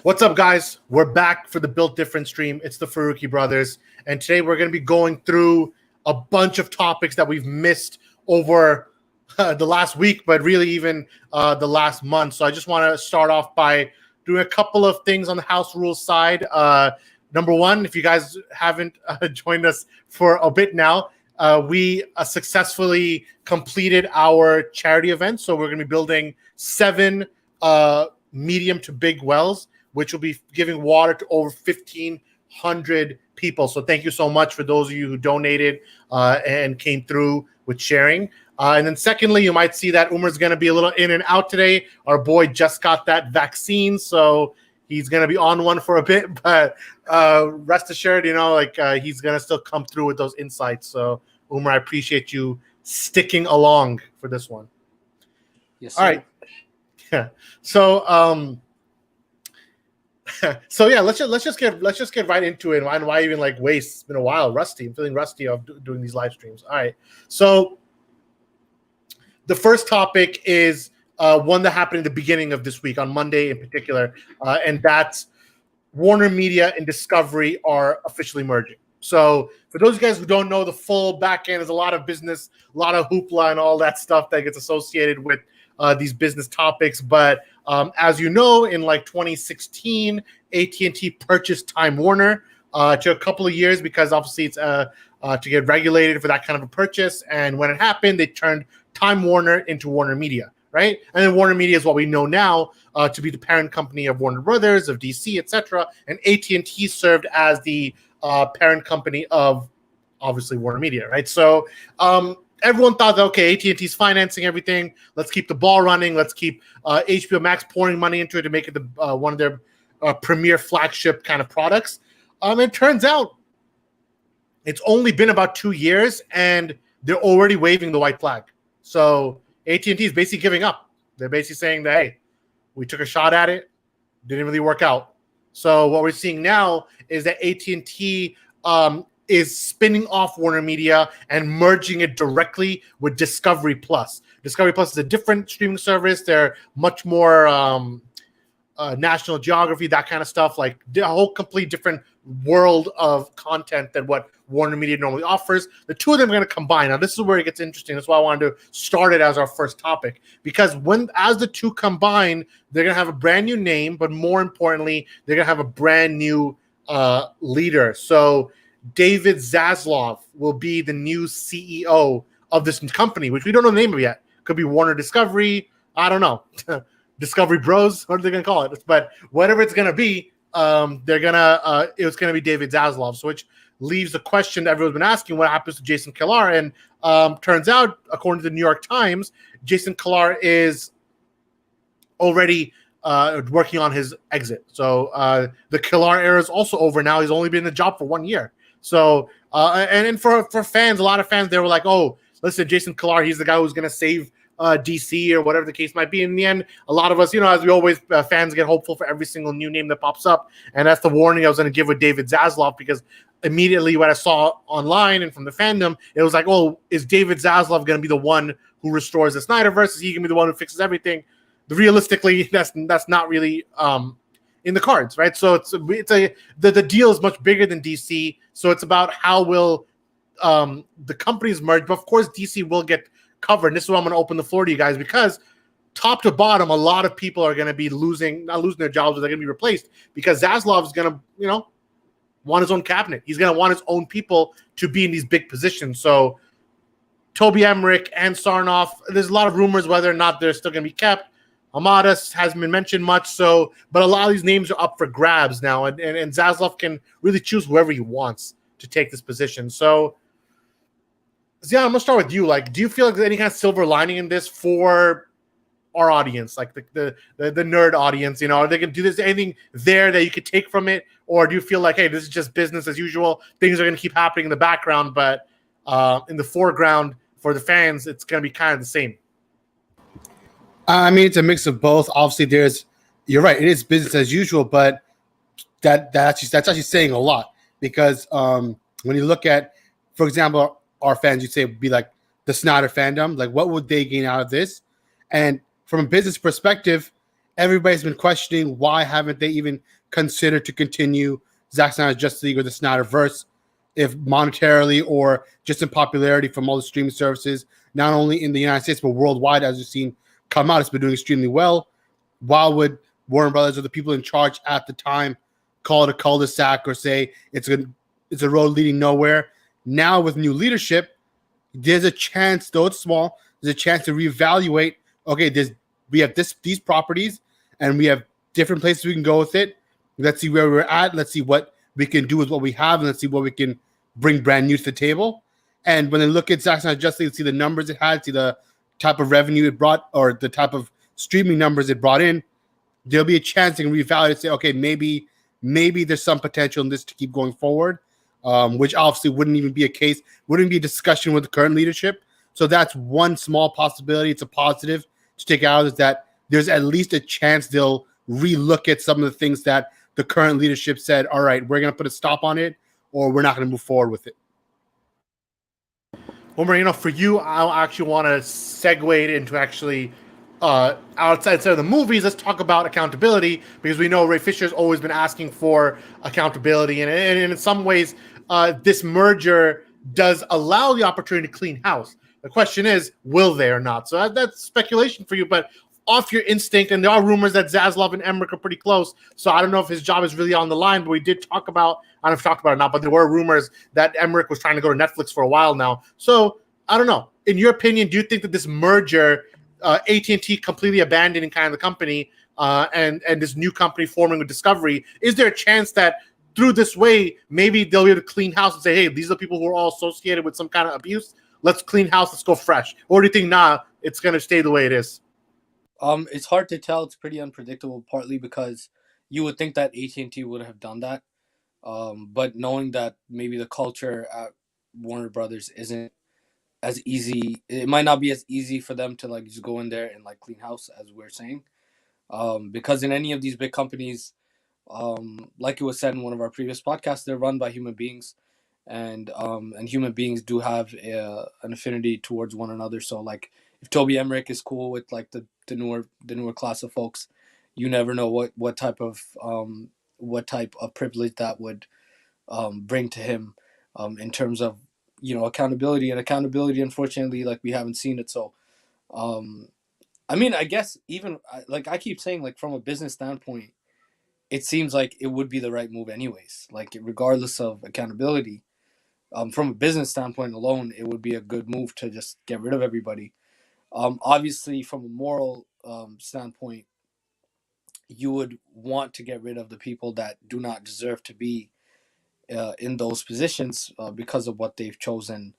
What's up, guys? We're back for the Built Different stream. It's the Farooqi Brothers, and today we're going to be going through a bunch of topics that we've missed over the last week, but really even the last month. So I just want to start off by doing a couple of things on the house rules side. Number one, if you guys haven't joined us for a bit now, we successfully completed our charity event. So we're going to be building 7 medium to big wells, which will be giving water to over 1,500 people. So thank you so much for those of you who donated and came through with sharing. And then secondly, you might see that Umar's going to be a little in and out today. Our boy just got that vaccine, so he's going to be on one for a bit. But rest assured, he's going to still come through with those insights. So Umar, I appreciate you sticking along for this one. Yes, sir. All right. Yeah. So let's just get right into it. Why even waste? It's been a while. Rusty. I'm feeling rusty of doing these live streams. All right. So the first topic is one that happened in the beginning of this week on Monday in particular, and that's WarnerMedia and Discovery are officially merging. So for those of you guys who don't know the full back end, there's a lot of business, a lot of hoopla and all that stuff that gets associated with these business topics. But as you know, in 2016, AT&T purchased Time Warner to a couple of years because obviously it's to get regulated for that kind of a purchase. And when it happened, they turned Time Warner into WarnerMedia, right? And then WarnerMedia is what we know now to be the parent company of Warner Brothers, of DC, etc. And AT&T served as the parent company of obviously WarnerMedia, right? So everyone thought that, okay, AT&T's financing everything. Let's keep the ball running. Let's keep HBO Max pouring money into it to make it the one of their premier flagship kind of products. It turns out it's only been about 2 years, and they're already waving the white flag. So AT&T is basically giving up. They're basically saying that, hey, we took a shot at it. Didn't really work out. So what we're seeing now is that AT&T is spinning off WarnerMedia and merging it directly with Discovery Plus. Discovery Plus is a different streaming service. They're much more national geography, that kind of stuff, like a whole complete different world of content than what WarnerMedia normally offers. The two of them are going to combine. Now, this is where it gets interesting. That's why I wanted to start it as our first topic, because as the two combine, they're going to have a brand new name, but more importantly, they're going to have a brand new leader. So David Zaslav will be the new CEO of this company, which we don't know the name of yet. Could be Warner Discovery. I don't know. Discovery Bros. What are they going to call it? But whatever it's going to be, it's going to be David Zaslav. So which leaves the question that everyone's been asking, what happens to Jason Kilar? And turns out, according to the New York Times, Jason Kilar is already working on his exit. So the Kilar era is also over now. He's only been in the job for 1 year. So and for fans, a lot of fans, they were like, oh, listen, Jason Kilar, he's the guy who's going to save DC or whatever the case might be. In the end, a lot of us, as we always, fans get hopeful for every single new name that pops up. And that's the warning I was going to give with David Zaslav, because immediately what I saw online and from the fandom, it was like, oh, is David Zaslav going to be the one who restores the Snyderverse? Is he going to be the one who fixes everything? Realistically, that's not really in the cards, right? So the deal is much bigger than DC. So it's about how will the companies merge. But of course, DC will get covered. And this is why I'm going to open the floor to you guys, because top to bottom, a lot of people are going to be not losing their jobs, but they're going to be replaced, because Zaslav is going to, want his own cabinet. He's going to want his own people to be in these big positions. So Toby Emmerich and Sarnoff, there's a lot of rumors whether or not they're still going to be kept. Amadas hasn't been mentioned much, but a lot of these names are up for grabs now, and Zaslav can really choose whoever he wants to take this position. So, Zion, I'm gonna start with you. Do you feel like there's any kind of silver lining in this for our audience, like the nerd audience? Are they gonna do this? Anything there that you could take from it, or do you feel like, hey, this is just business as usual? Things are gonna keep happening in the background, but in the foreground for the fans, it's gonna be kind of the same. I mean, it's a mix of both. Obviously, you're right, it is business as usual, but that's actually saying a lot, because when you look at, for example, our fans, you'd say would be like the Snyder fandom, like what would they gain out of this? And from a business perspective, everybody's been questioning why haven't they even considered to continue Zack Snyder's Justice League or the Snyderverse, if monetarily or just in popularity from all the streaming services, not only in the United States but worldwide, as you've seen come out, it's been doing extremely well. Why would Warner Brothers or the people in charge at the time call it a cul-de-sac or say it's a road leading nowhere? Now with new leadership, there's a chance, though it's small, there's a chance to reevaluate. Okay, we have these properties, and we have different places we can go with it. Let's see where we're at. Let's see what we can do with what we have, and let's see what we can bring brand new to the table. And when they look at Zack Snyder's Justice League, see the numbers it had, see the type of revenue it brought, or the type of streaming numbers it brought in, there'll be a chance they can reevaluate and say, okay, maybe there's some potential in this to keep going forward, which obviously wouldn't even be a case, wouldn't be a discussion with the current leadership. So that's one small possibility. It's a positive to take out, is that there's at least a chance they'll relook at some of the things that the current leadership said, all right, we're going to put a stop on it, or we're not going to move forward with it. Homer, for you, I actually want to segue it into actually outside of the movies. Let's talk about accountability, because we know Ray Fisher's always been asking for accountability, and in some ways, this merger does allow the opportunity to clean house. The question is, will they or not? So that's speculation for you, but off your instinct, and there are rumors that Zaslav and Emmerich are pretty close, so I don't know if his job is really on the line, but we did talk about, I don't know if we talked about it or not, but there were rumors that Emmerich was trying to go to Netflix for a while now. So I don't know. In your opinion, do you think that this merger, AT&T completely abandoning kind of the company, and this new company forming with Discovery, is there a chance that through this way, maybe they'll be able to clean house and say, hey, these are the people who are all associated with some kind of abuse. Let's clean house. Let's go fresh. Or do you think, it's going to stay the way it is? It's hard to tell. It's pretty unpredictable, partly because you would think that AT&T would have done that. But knowing that maybe the culture at Warner Brothers isn't as easy, it might not be as easy for them to like just go in there and like clean house, as we're saying. Because in any of these big companies, like it was said in one of our previous podcasts, they're run by human beings, and human beings do have an affinity towards one another. So like, if Toby Emmerich is cool with like the newer class of folks, you never know what type of privilege that would bring to him, in terms of accountability. And accountability, unfortunately, like, we haven't seen it. So I mean, I guess even like I keep saying, like, from a business standpoint, it seems like it would be the right move anyways, like regardless of accountability. From a business standpoint alone, it would be a good move to just get rid of everybody. Obviously, from a moral standpoint, you would want to get rid of the people that do not deserve to be in those positions because of what they've chosen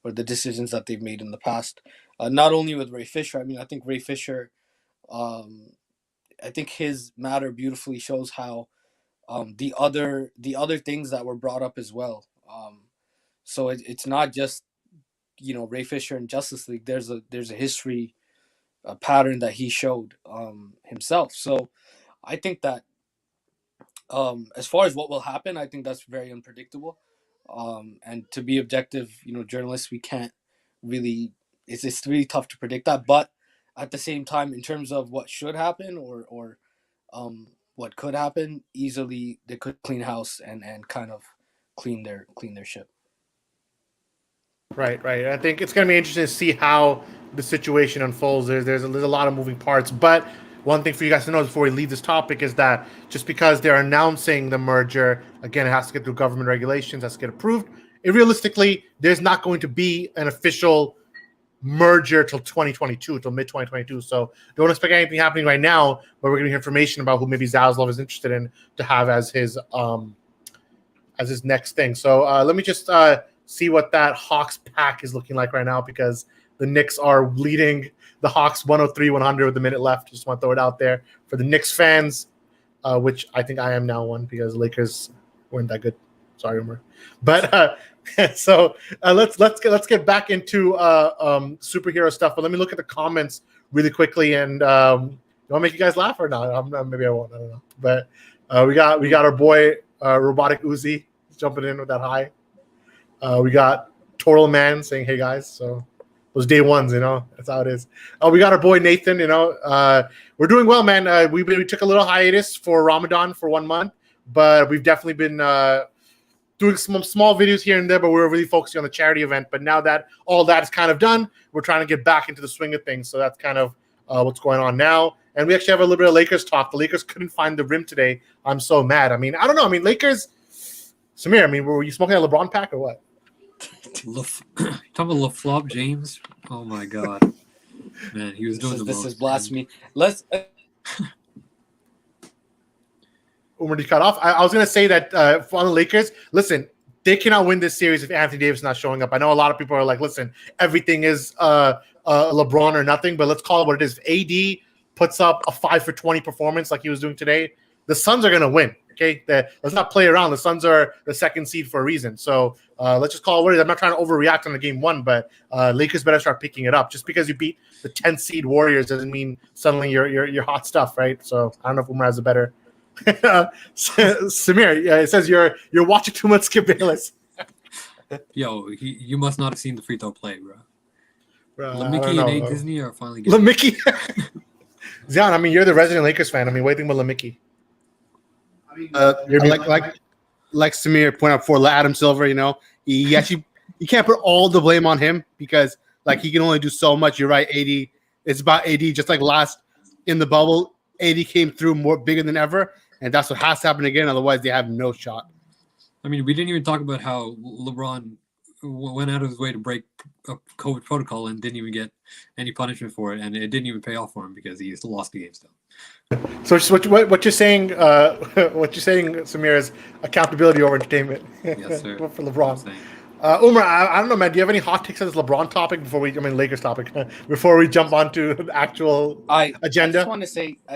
or the decisions that they've made in the past. Not only with Ray Fisher. I mean, I think Ray Fisher, I think his matter beautifully shows how the other things that were brought up as well. So it's not just Ray Fisher and Justice League. There's a history, a pattern that he showed himself. So I think that as far as what will happen, I think that's very unpredictable. And to be objective, journalists, we can't really. It's really tough to predict that. But at the same time, in terms of what should happen or what could happen, easily they could clean house and kind of clean their ship. Right. I think it's going to be interesting to see how the situation unfolds. There's a lot of moving parts, but one thing for you guys to know before we leave this topic is that just because they're announcing the merger, again, it has to get through government regulations, has to get approved. Realistically, there's not going to be an official merger till 2022, till mid 2022. So don't expect anything happening right now, but we're getting information about who maybe Zaslav is interested in to have as his next thing. So let me just see what that Hawks pack is looking like right now, because the Knicks are leading the Hawks 103-100 with a minute left. Just want to throw it out there for the Knicks fans, which I think I am now one, because Lakers weren't that good. Sorry, Umar. But so let's get back into superhero stuff. But let me look at the comments really quickly, and do I want to make you guys laugh or not? Maybe I won't. I don't know. But we got our boy Robotic Uzi jumping in with that high. We got Total Man saying, "Hey guys." So those day ones, you know. That's how it is. Oh, we got our boy Nathan, you know. We're doing well, man. We took a little hiatus for Ramadan for 1 month, but we've definitely been doing some small videos here and there, but we're really focusing on the charity event. But now that all that is kind of done, we're trying to get back into the swing of things. So that's kind of what's going on now. And we actually have a little bit of Lakers talk. The Lakers couldn't find the rim today. I'm so mad. I mean, I don't know. I mean, Lakers, Samir, I mean, were you smoking a LeBron pack or what? Talking about LaFlop James. Oh my God, man, he was doing the most. This is blasphemy. Let's. Umar, did you cut off? I was going to say that for the Lakers, listen, they cannot win this series if Anthony Davis is not showing up. I know a lot of people are like, listen, everything is LeBron or nothing, but let's call it what it is. If AD puts up a 5 for 20 performance like he was doing today, the Suns are going to win. Okay, let's not play around. The Suns are the second seed for a reason. So let's just call it what it is. I'm not trying to overreact on the game one, but Lakers better start picking it up. Just because you beat the 10th seed Warriors doesn't mean suddenly you're hot stuff, right? So I don't know if Umar has a better. Samir, it says you're watching too much Skip Bayless. Yo, you must not have seen the free throw play, bro. Mickey and A Disney are finally getting Mickey. Zion, I mean, you're the resident Lakers fan. I mean, what do you think about Mickey? Like Samir pointed out before, Adam Silver, you know, he actually you can't put all the blame on him because like he can only do so much. You're right, AD. It's about AD. Just like last in the bubble, AD came through more bigger than ever, and that's what has to happen again. Otherwise, they have no shot. I mean, we didn't even talk about how LeBron went out of his way to break a COVID protocol and didn't even get any punishment for it, and it didn't even pay off for him because he lost the game still. So what you're saying, Samir, is accountability over entertainment. Yes, sir. For LeBron. Umar, I don't know, man. Do you have any hot takes on this LeBron topic Lakers topic before we jump onto the actual agenda? I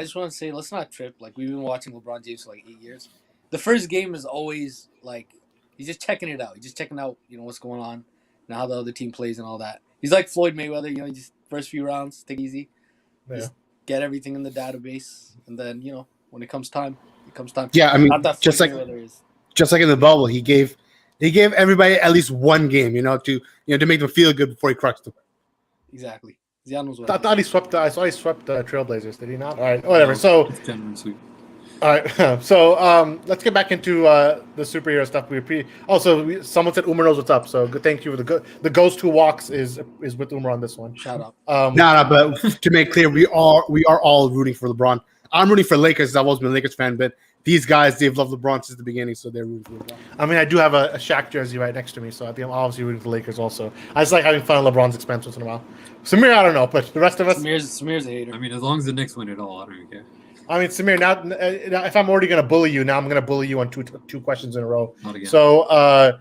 just want to say, let's not trip. Like we've been watching LeBron James for like 8 years. The first game is always like he's just checking it out. He's just checking out, you know, what's going on and how the other team plays and all that. He's like Floyd Mayweather, you know, just first few rounds, take it easy. Yeah. Just get everything in the database, and then you know when it comes time, it comes time. Yeah, I mean, just like in the bubble, he gave everybody at least one game, you know, to make them feel good before he crushed them. Exactly. Zion was I thought he swept. I saw he swept Trailblazers. Did he not? All right, whatever. So. All right, so let's get back into the superhero stuff. Someone said Umar knows what's up, so good. Thank you. The ghost who walks is with Umar on this one. Shout out. But to make clear, we are all rooting for LeBron. I'm rooting for Lakers. I've always been a Lakers fan, but these guys, they've loved LeBron since the beginning, so they're rooting for LeBron. I mean, I do have a Shaq jersey right next to me, so I think I'm obviously rooting for the Lakers also. I just like having fun at LeBron's expense once in a while. Samir, I don't know, but the rest of us. Samir's a hater. I mean, as long as the Knicks win it all, I don't even care. I mean, Samir, now if I'm already going to bully you, now I'm going to bully you on two questions in a row. So,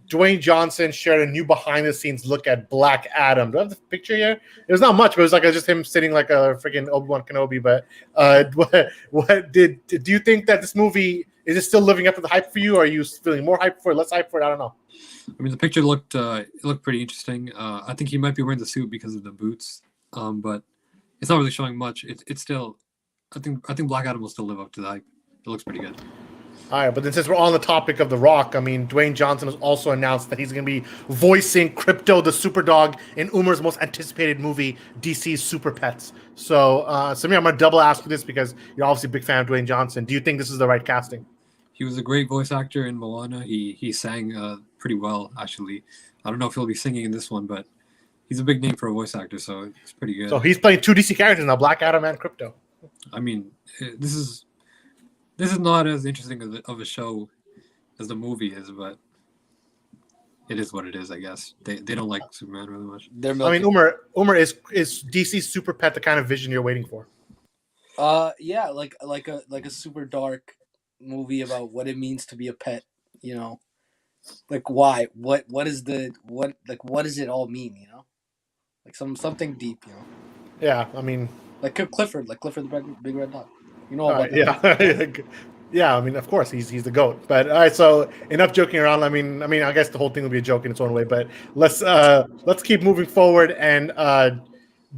Dwayne Johnson shared a new behind-the-scenes look at Black Adam. Do I have the picture here? It was not much, but it was like just him sitting like a freaking Obi-Wan Kenobi. But do you think that this movie is it still living up to the hype for you? Or are you feeling more hype for it, less hype for it? I don't know. I mean, the picture looked pretty interesting. I think he might be wearing the suit because of the boots, but it's not really showing much. It's still. I think Black Adam will still live up to the hype. It looks pretty good. All right, but then since we're on the topic of The Rock, I mean, Dwayne Johnson has also announced that he's going to be voicing Crypto the Superdog in Umar's most anticipated movie, DC's Super Pets. So, Samir, I'm going to double ask you this because you're obviously a big fan of Dwayne Johnson. Do you think this is the right casting? He was a great voice actor in Moana. He sang pretty well, actually. I don't know if he'll be singing in this one, but he's a big name for a voice actor, so it's pretty good. So he's playing two DC characters now, Black Adam and Crypto. I mean, this is not as interesting of a show as the movie is, but it is what it is, I guess. They don't like Superman really much. I mean, Umar is DC's Super Pet the kind of vision you're waiting for? Yeah, like a super dark movie about what it means to be a pet. You know, like why? What does it all mean? You know, like something deep. You know. Yeah, I mean. Like Clifford the Big Red Dog. You know about that. Yeah. Yeah, I mean, of course, he's the GOAT. But all right, so enough joking around. I mean, I guess the whole thing will be a joke in its own way. But let's keep moving forward and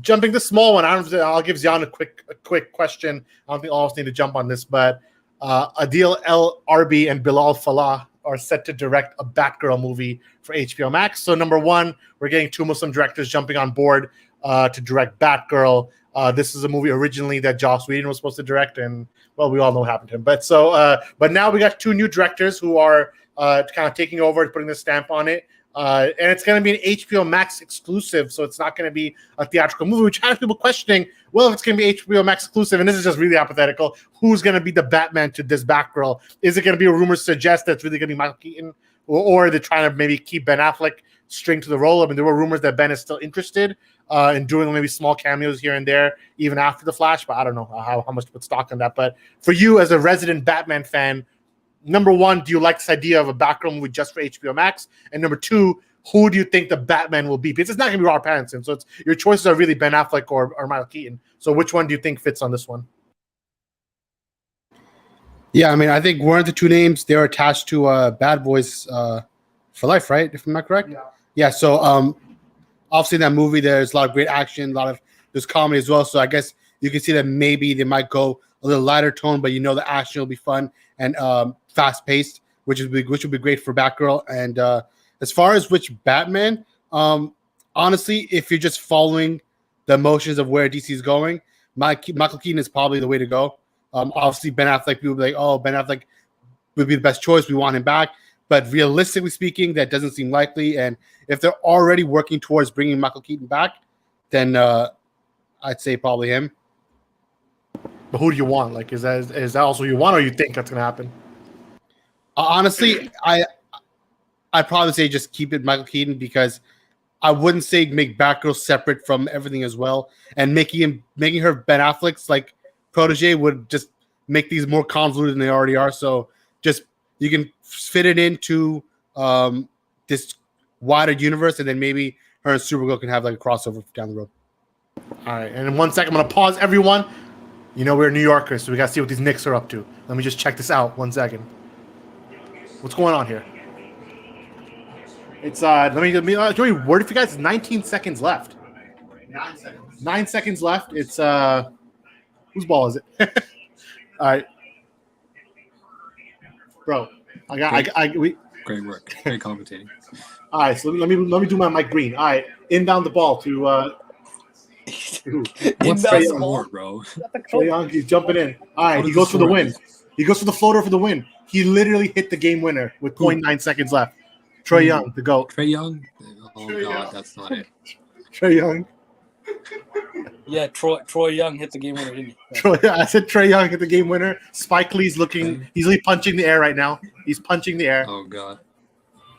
jumping the small one. I'll give Zion a quick question. I don't think all of us need to jump on this, but Adil, Arbi, and Bilall, Fallah are set to direct a Batgirl movie for HBO Max. So number one, we're getting two Muslim directors jumping on board to direct Batgirl. This is a movie originally that Joss Whedon was supposed to direct, and well, we all know what happened to him. But now we got two new directors who are kind of taking over, putting the stamp on it. And it's going to be an HBO Max exclusive, so it's not going to be a theatrical movie, which has people questioning, well, if it's going to be HBO Max exclusive, and this is just really hypothetical, who's going to be the Batman to this Batgirl? Is it going to be a rumor suggest that it's really going to be Michael Keaton, or they're trying to maybe keep Ben Affleck string to the role? I mean, there were rumors that Ben is still interested in doing maybe small cameos here and there, even after The Flash, but I don't know how much to put stock on that. But for you as a resident Batman fan, number one, do you like this idea of a Batgirl movie just for HBO Max? And number two, who do you think the Batman will be? Because it's not going to be Robert Pattinson, so your choices are really Ben Affleck or Michael Keaton. So which one do you think fits on this one? Yeah, I mean, I think weren't the two names, they're attached to Bad Boys for Life, right? If I'm not correct? Yeah, so obviously in that movie, there's a lot of great action, there's comedy as well. So I guess you can see that maybe they might go a little lighter tone, but the action will be fun and fast-paced, which would be great for Batgirl. And as far as which Batman, honestly, if you're just following the motions of where DC is going, Michael Keaton is probably the way to go. Obviously, Ben Affleck, people will be like, oh, Ben Affleck would be the best choice. We want him back. But realistically speaking, that doesn't seem likely. And if they're already working towards bringing Michael Keaton back, then I'd say probably him. But who do you want? Like, is that also who you want, or you think that's going to happen? Honestly, I'd probably say just keep it Michael Keaton, because I wouldn't say make Batgirl separate from everything as well. And making her Ben Affleck's like protege would just make these more convoluted than they already are. So just you can fit it into this wider universe, and then maybe her and Supergirl can have like a crossover down the road. All right, and in 1 second, I'm going to pause everyone. We're New Yorkers, so we got to see what these Knicks are up to. Let me just check this out. 1 second. What's going on here? It's let me word for you guys. 19 seconds left. 9 seconds. 9 seconds left. It's whose ball is it? All right, bro. Great work. Great commentating. All right, so let me do my Mike Green. All right, inbound the ball to. What's the award, bro? Trae Young, he's jumping in. All right, he goes for the win. He goes for the floater for the win. He literally hit the game winner with 0.9 seconds left. Trae Young, the GOAT. Trae Young? Oh, God, that's not it. Trae Young. Yeah, Troy Young hit the game winner, didn't he? I said Trae Young hit the game winner. Spike Lee's he's really punching the air right now. He's punching the air. Oh, God.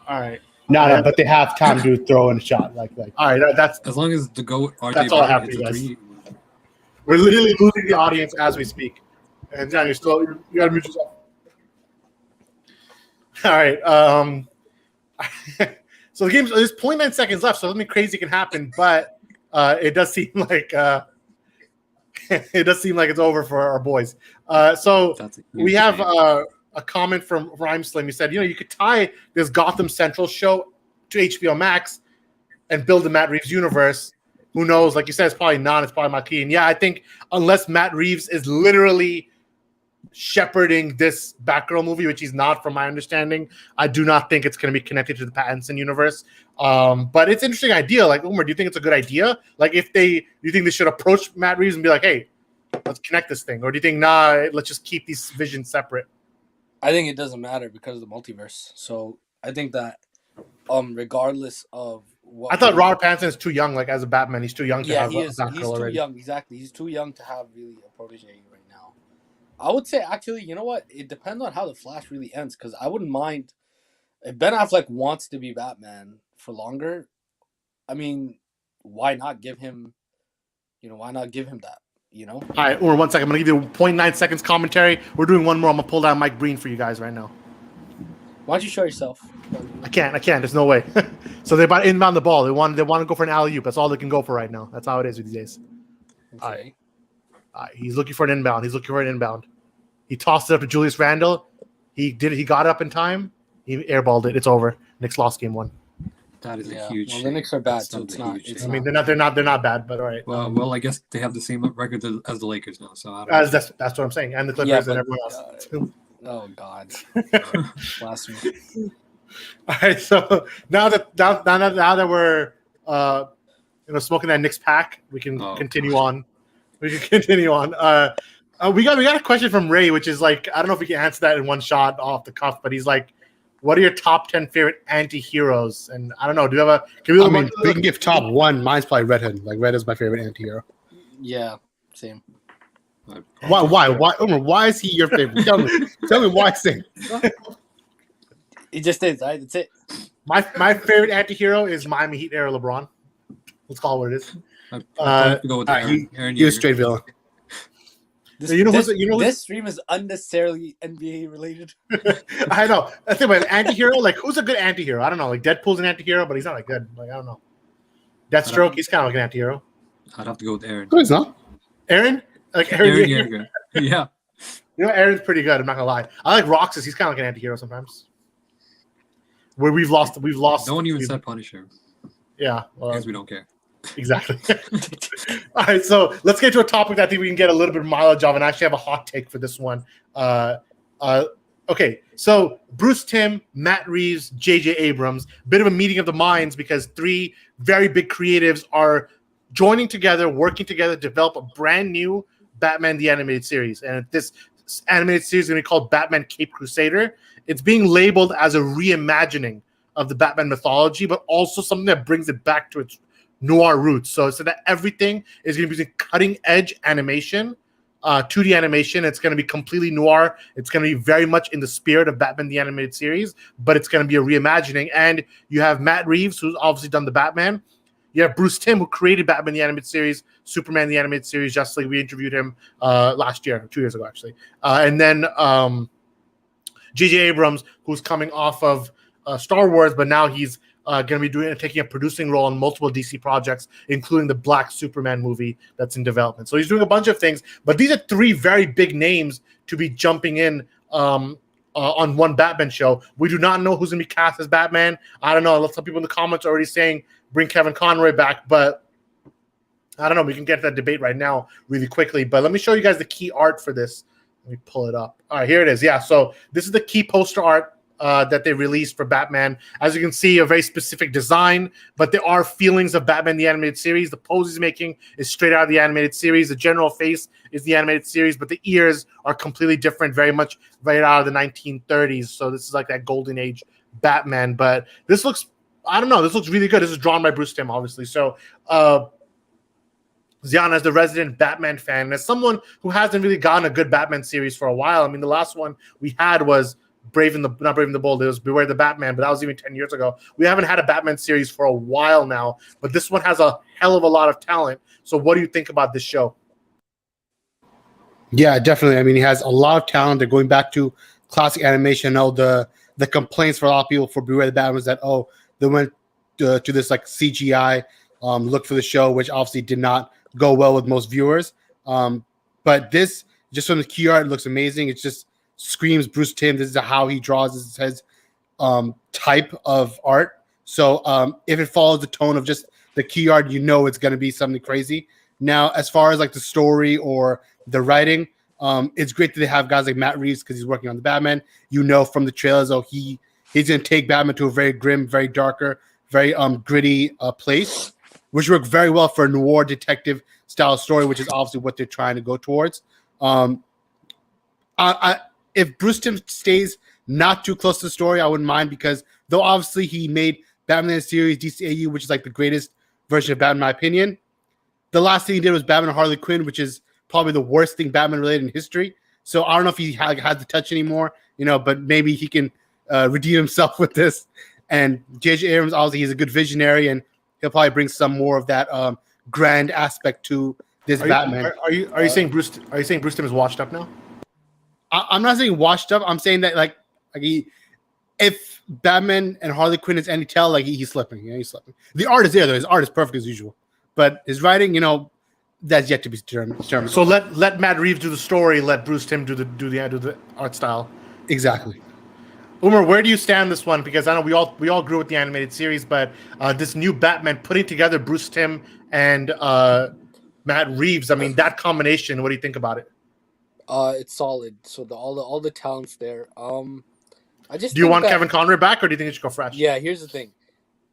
All right. No, but they have time to throw in a shot. Like. All right, that's as long as the GOAT RJ that's all I have for you guys. We're literally losing the audience as we speak. And John, you got to mute yourself. All right. So the game's there's 0.9 seconds left, so something crazy can happen, but it does seem like it's over for our boys. So we have a comment from Rhyme Slim. He said, you could tie this Gotham Central show to HBO Max and build the Matt Reeves universe. Who knows? Like you said, it's probably not. It's probably Matt Keaton. Yeah, I think unless Matt Reeves is literally shepherding this Batgirl movie, which he's not from my understanding, I do not think it's going to be connected to the Pattinson universe. But it's an interesting idea. Like, Umar, do you think it's a good idea? Like, do you think they should approach Matt Reeves and be like, hey, let's connect this thing? Or do you think, nah, let's just keep these visions separate? I think it doesn't matter because of the multiverse. So I think that regardless of what... I thought Robert Pattinson is too young, like, as a Batman. He's too young to have he's too young, exactly. He's too young to have really a protege right now. I would say, actually, you know what? It depends on how The Flash really ends, because I wouldn't mind... If Ben Affleck wants to be Batman for longer, I mean, why not give him that? All right, or 1 second. I'm going to give you 0.9 seconds commentary. We're doing one more. I'm going to pull down Mike Green for you guys right now. Why don't you show yourself? I can't. There's no way. So they're about to inbound the ball. They want to go for an alley-oop. That's all they can go for right now. That's how it is these days. Okay. All right. He's looking for an inbound. He tossed it up to Julius Randle. He got up in time. He airballed it. It's over. Knicks lost game 1. That is a huge. Well, the Knicks are bad, so it's not. I mean, they're not bad, but all right. Well, I guess they have the same record as the Lakers now. So that's what I'm saying, and the Clippers and everyone else. Oh God. Blasphemy. All right, so now that we're smoking that Knicks pack, we can continue on. We can continue on. We got a question from Ray, which is like, I don't know if we can answer that in one shot off the cuff, but he's like, what are your top 10 favorite anti-heroes? And I don't know, do you have we can give top one. Mine's probably Red Hood. Like Red is my favorite anti-hero. Yeah, same. Why, Umar, why is he your favorite? Tell me why, Sing. It just is, right? That's it. My favorite anti-hero is Miami Heat era LeBron. Let's call it what it is. I have to go with Aaron. He was straight villain. This stream is unnecessarily NBA related. I know. I think about anti-hero. Like, who's a good anti-hero? I don't know. Like, Deadpool's an anti-hero, but he's not like good. Like, I don't know. Deathstroke, he's kind of like an anti-hero. I'd have to go with Aaron. No, he's not. Aaron? Like Aaron. Yeah. Aaron's pretty good. I'm not gonna lie. I like Roxas. He's kind of like an anti-hero sometimes. Where we've lost. No one even said Punisher. Yeah, because we don't care. Exactly. All right, so let's get to a topic that I think we can get a little bit of mileage of, and actually have a hot take for this one. Okay, so Bruce Timm, Matt Reeves, J.J. Abrams, bit of a meeting of the minds because three very big creatives are joining together, working together to develop a brand new Batman the Animated Series. And this animated series is going to be called Batman Cape Crusader. It's being labeled as a reimagining of the Batman mythology, but also something that brings it back to its noir roots. So that everything is going to be using cutting-edge animation, 2D animation. It's going to be completely noir. It's going to be very much in the spirit of Batman the Animated Series, but it's going to be a reimagining. And you have Matt Reeves, who's obviously done the Batman. You have Bruce Timm, who created Batman the Animated Series, Superman the Animated Series. Just like we interviewed him last year, 2 years ago, actually. And then J.J. Abrams, who's coming off of Star Wars, but now he's going to be taking a producing role on multiple DC projects, including the Black Superman movie that's in development. So he's doing a bunch of things, but these are three very big names to be jumping in on one Batman show. We do not know who's going to be cast as Batman. I don't know. Some people in the comments are already saying bring Kevin Conroy back, but I don't know. We can get to that debate right now really quickly, but let me show you guys the key art for this. Let me pull it up. All right, here it is. Yeah, so this is the key poster art that they released for Batman. As you can see, a very specific design, but there are feelings of Batman the Animated Series. The pose he's making is straight out of the animated series. The general face is the animated series, but the ears are completely different, very much right out of the 1930s. So this is like that golden age Batman. But this looks, I don't know, this looks really good. This is drawn by Bruce Timm, obviously. So Ziana, as the resident Batman fan, and as someone who hasn't really gotten a good Batman series for a while, I mean, the last one we had was not Brave and the Bold. It was Beware the Batman, but that was even 10 years ago. We haven't had a Batman series for a while now, but this one has a hell of a lot of talent. So what do you think about this show? Yeah, definitely. I mean, he has a lot of talent. They're going back to classic animation. The complaints for a lot of people for Beware the Batman was that, they went to this like CGI look for the show, which obviously did not go well with most viewers. But this, just from the key art, looks amazing. It just screams Bruce Timm. This is how he draws his type of art. So if it follows the tone of just the key art, it's going to be something crazy. Now, as far as like the story or the writing, it's great that they have guys like Matt Reeves because he's working on the Batman. From the trailers, he's going to take Batman to a very grim, very darker, very gritty place, which worked very well for a noir detective style story, which is obviously what they're trying to go towards. If Bruce Timm stays not too close to the story, I wouldn't mind, because though obviously he made Batman the series DCAU, which is like the greatest version of Batman in my opinion, the last thing he did was Batman and Harley Quinn, which is probably the worst thing Batman related in history. So I don't know if he has the touch anymore, but maybe he can redeem himself with this. And J.J. Abrams, obviously, he's a good visionary, and he'll probably bring some more of that grand aspect to this Batman. Are you saying Bruce Timm is washed up now? I'm not saying washed up. I'm saying that if Batman and Harley Quinn is any tell, he's slipping. He's slipping. The art is there, though. His art is perfect as usual, but his writing, that's yet to be determined. So let Matt Reeves do the story. Let Bruce Timm do the art style. Exactly. Umar, where do you stand on this one? Because I know we all grew with the animated series, but this new Batman putting together Bruce Timm and Matt Reeves, I mean, that combination, what do you think about it? It's solid. So all the talents there. I just Do you think want that, Kevin Conroy back, or do you think it should go fresh? Yeah, here's the thing.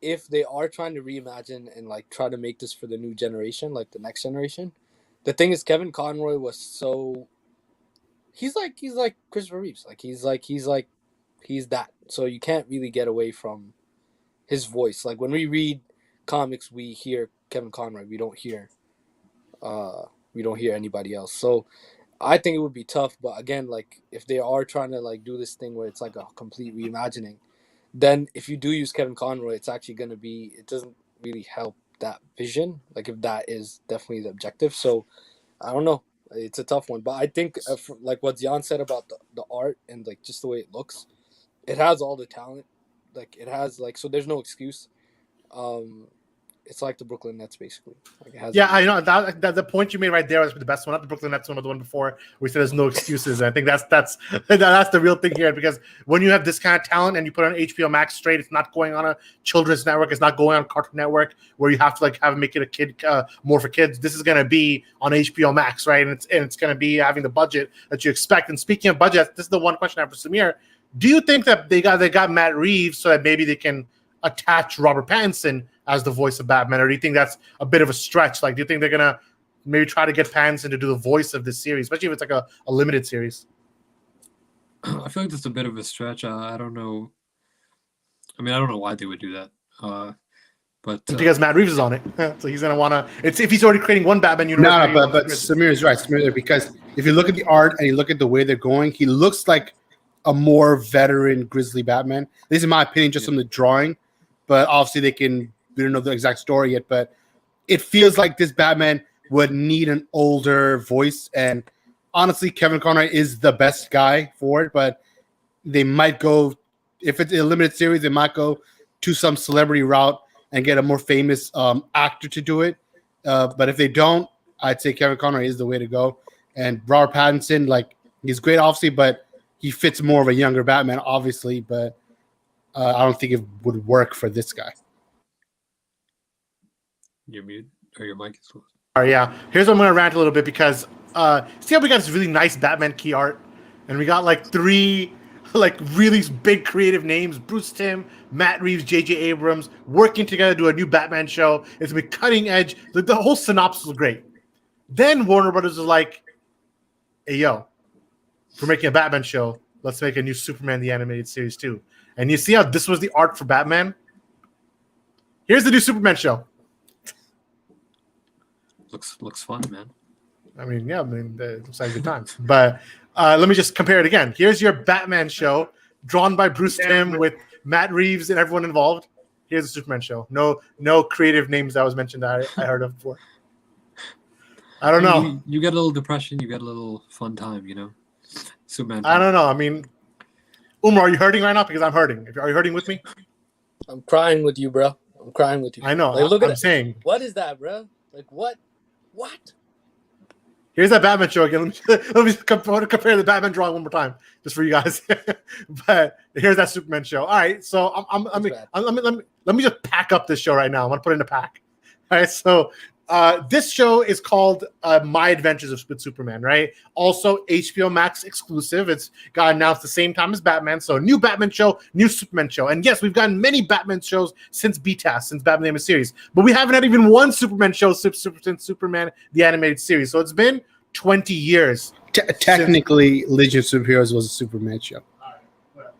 If they are trying to reimagine and like try to make this for the new generation, like the next generation, the thing is Kevin Conroy was so he's like Christopher Reeves. He's that. So you can't really get away from his voice. Like when we read comics, we hear Kevin Conroy. We don't hear anybody else. So I think it would be tough, but again, like if they are trying to like do this thing where it's like a complete reimagining, then if you do use Kevin Conroy, it's actually going to be, it doesn't really help that vision. Like if that is definitely the objective. So I don't know. It's a tough one, but I think like what Zion said about the art and like just the way it looks, it has all the talent. Like it has like, so there's no excuse. It's like the Brooklyn Nets, basically. Like it has I know that the point you made right there was the best one, not the Brooklyn Nets one, but the one before. We said there's no excuses. And I think that's the real thing here, because when you have this kind of talent and you put it on HBO Max straight, it's not going on a children's network, it's not going on Cartoon Network where you have to like make it a kid more for kids. This is going to be on HBO Max, right? And it's going to be having the budget that you expect. And speaking of budget, this is the one question I have for Samir. Do you think that they got Matt Reeves so that maybe they can attach Robert Pattinson as the voice of Batman, or do you think that's a bit of a stretch? Like, do you think they're gonna maybe try to get Pattinson to do the voice of this series, especially if it's like a limited series? I feel like that's a bit of a stretch. I don't know. I mean, I don't know why they would do that. But because Matt Reeves is on it, so he's gonna wanna. It's if he's already creating one Batman universe. No, but Samir is right. Samir, because if you look at the art and you look at the way they're going, he looks like a more veteran Grizzly Batman. This is my opinion, just from the drawing. But obviously, we don't know the exact story yet. But it feels like this Batman would need an older voice. And honestly, Kevin Conroy is the best guy for it. But they might go, if it's a limited series, they might go to some celebrity route and get a more famous actor to do it. But if they don't, I'd say Kevin Conroy is the way to go. And Robert Pattinson, like, he's great, obviously, but he fits more of a younger Batman, obviously. But I don't think it would work for this guy. You're muted, or your mic is closed. All right, yeah. Here's what I'm going to rant a little bit, because see how we got this really nice Batman key art, and we got like 3 like really big creative names: Bruce Timm, Matt Reeves, J.J. Abrams, working together to do a new Batman show. It's going to be cutting edge. The whole synopsis was great. Then Warner Brothers was like, "Hey, yo, if we're making a Batman show, let's make a new Superman the Animated Series too." And you see how this was the art for Batman? Here's the new Superman show. Looks fun, man. I mean, yeah, it looks like good times. But let me just compare it again. Here's your Batman show, drawn by Bruce Timm with Matt Reeves and everyone involved. Here's the Superman show. No creative names that was mentioned that I heard of before. I don't know. You get a little depression. You get a little fun time, you know? Superman. I don't know. I mean, Umar, are you hurting right now? Because I'm hurting. Are you hurting with me? I'm crying with you, bro. I'm crying with you. I know. Like, look at I'm saying. What is that, bro? Like, what? What? Here's that Batman show again. Let me compare the Batman drawing one more time, just for you guys. But here's that Superman show. All right, so let me just pack up this show right now. I'm gonna put it in a pack. All right, so this show is called My Adventures with Superman, right? Also HBO Max exclusive. It's got announced the same time as Batman. So new Batman show, new Superman show. And yes, we've gotten many Batman shows since BTAS, since Batman the Animated Series. But we haven't had even one Superman show since Superman the Animated Series. So it's been 20 years. Technically, Legion of Superheroes was a Superman show.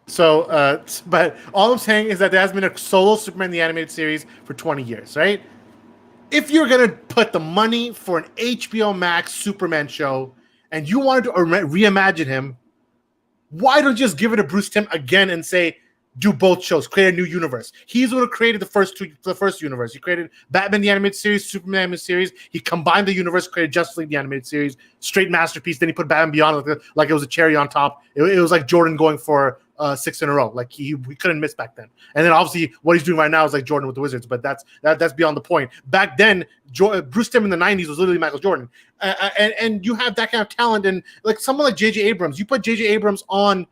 So, but all I'm saying is that there has been a solo Superman the Animated Series for 20 years, right? If you're going to put the money for an HBO Max Superman show and you wanted to reimagine him, why don't you just give it to Bruce Timm again and say, do both shows, create a new universe? He's the one who created the first universe. He created Batman the Animated Series, Superman the Animated Series. He combined the universe, created Justice League the Animated Series, straight masterpiece. Then he put Batman Beyond like it was a cherry on top. It was like Jordan going for 6 in a row. Like we couldn't miss back then. And then obviously what he's doing right now is like Jordan with the Wizards, but that's beyond the point. Back then, Bruce Timm in the 90s was literally Michael Jordan. And you have that kind of talent. And like someone like J.J. Abrams, you put J.J. Abrams on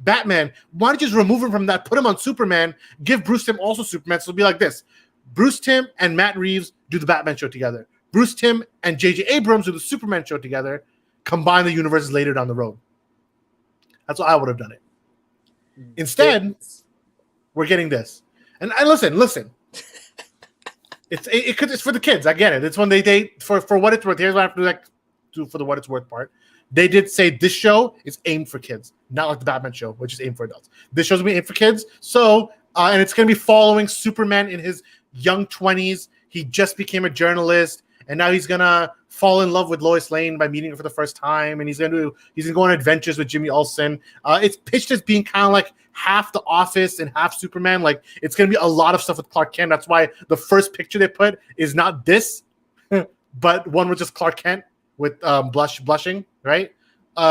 Batman, why don't you just remove him from that, put him on Superman, give Bruce Timm also Superman? So it'll be like this: Bruce Timm and Matt Reeves do the Batman show together. Bruce Timm and J.J. Abrams do the Superman show together. combine the universes later down the road. That's what I would have done it. Instead, we're getting this. And listen. It's for the kids. I get it. It's when they for what it's worth. Here's what I have to do for the what it's worth part. They did say this show is aimed for kids, not like the Batman show, which is aimed for adults. This show's gonna be aimed for kids. So, and it's gonna be following Superman in his young 20s. He just became a journalist, and now he's gonna fall in love with Lois Lane by meeting her for the first time, and he's gonna go on adventures with Jimmy Olsen. It's pitched as being kind of like half The Office and half Superman. Like, it's gonna be a lot of stuff with Clark Kent. That's why the first picture they put is not this, but one with just Clark Kent with blushing, right?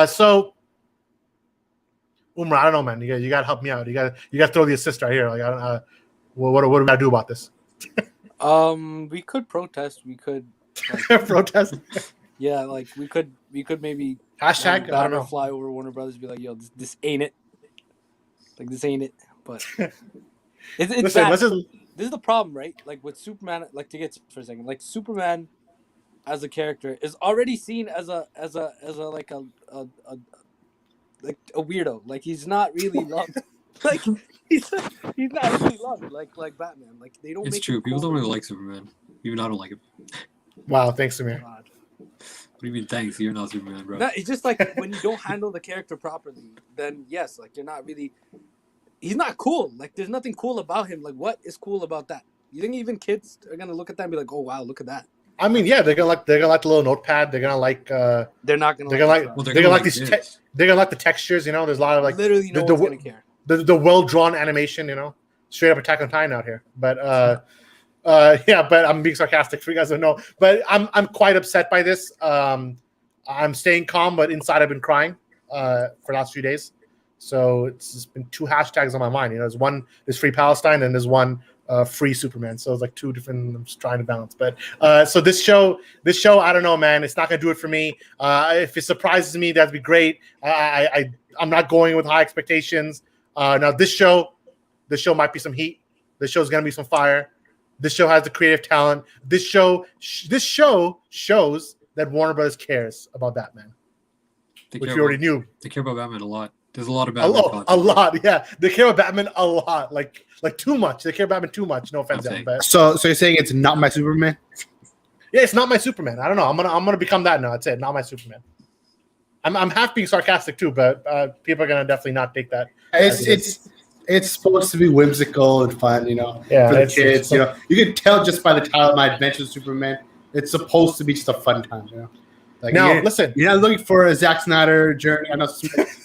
So Umar, I don't know, man. You got to help me out. You got to throw the assist right here. Like, I don't. What do I do about this? We could protest. We could protest. Yeah, like we could maybe hashtag. I don't know. Fly over Warner Brothers and be like, yo, this ain't it. Like, this ain't it. But it's Listen, bad. this is the problem, right? Like with Superman. Like, to get for a second, like Superman as a character is already seen as a weirdo. Like, he's not really loved. Like, he's not really loved like Batman. Like, they don't. It's make true. People cool. don't really like Superman. Even I don't like him. Wow, thanks, Samir. God. What do you mean, thanks? You're not Superman, bro. No, it's just like when you don't handle the character properly, then yes, like you're not really. He's not cool. Like, there's nothing cool about him. Like, what is cool about that? You think even kids are gonna look at that and be like, "Oh wow, look at that." I mean, yeah, they're gonna like the little notepad. They're gonna like. They're not gonna. They're gonna like. Well, they're gonna like these. They're gonna like the textures. You know, there's a lot of like. Literally, no one's gonna care. The well drawn animation. You know, straight up Attack on Titan out here. But yeah, but I'm being sarcastic for you guys to know. But I'm quite upset by this. I'm staying calm, but inside I've been crying for the last few days. So it's just been two hashtags on my mind. You know, there's Free Palestine and there's one Free Superman. So it's like two different. I'm just trying to balance. But so this show, I don't know, man. It's not gonna do it for me. If it surprises me, that'd be great. I'm not going with high expectations. Now this show might be some heat. This show's gonna be some fire. This show has the creative talent. This show shows that Warner Brothers cares about Batman, which we already knew. They care about Batman a lot. There's a lot of Batman. A lot, yeah. They care about Batman a lot, like too much. They care about Batman too much. No offense, but so you're saying it's not my Superman? Yeah, it's not my Superman. I don't know. I'm gonna become that now. That's it. Not my Superman. I'm half being sarcastic too, but people are gonna definitely not take that. It's supposed to be whimsical and fun, you know, yeah, for the kids. You know, you can tell just by the title, "My Adventures with Superman." It's supposed to be just a fun time, you know. Like, now, listen, you're not looking for a Zack Snyder journey. I know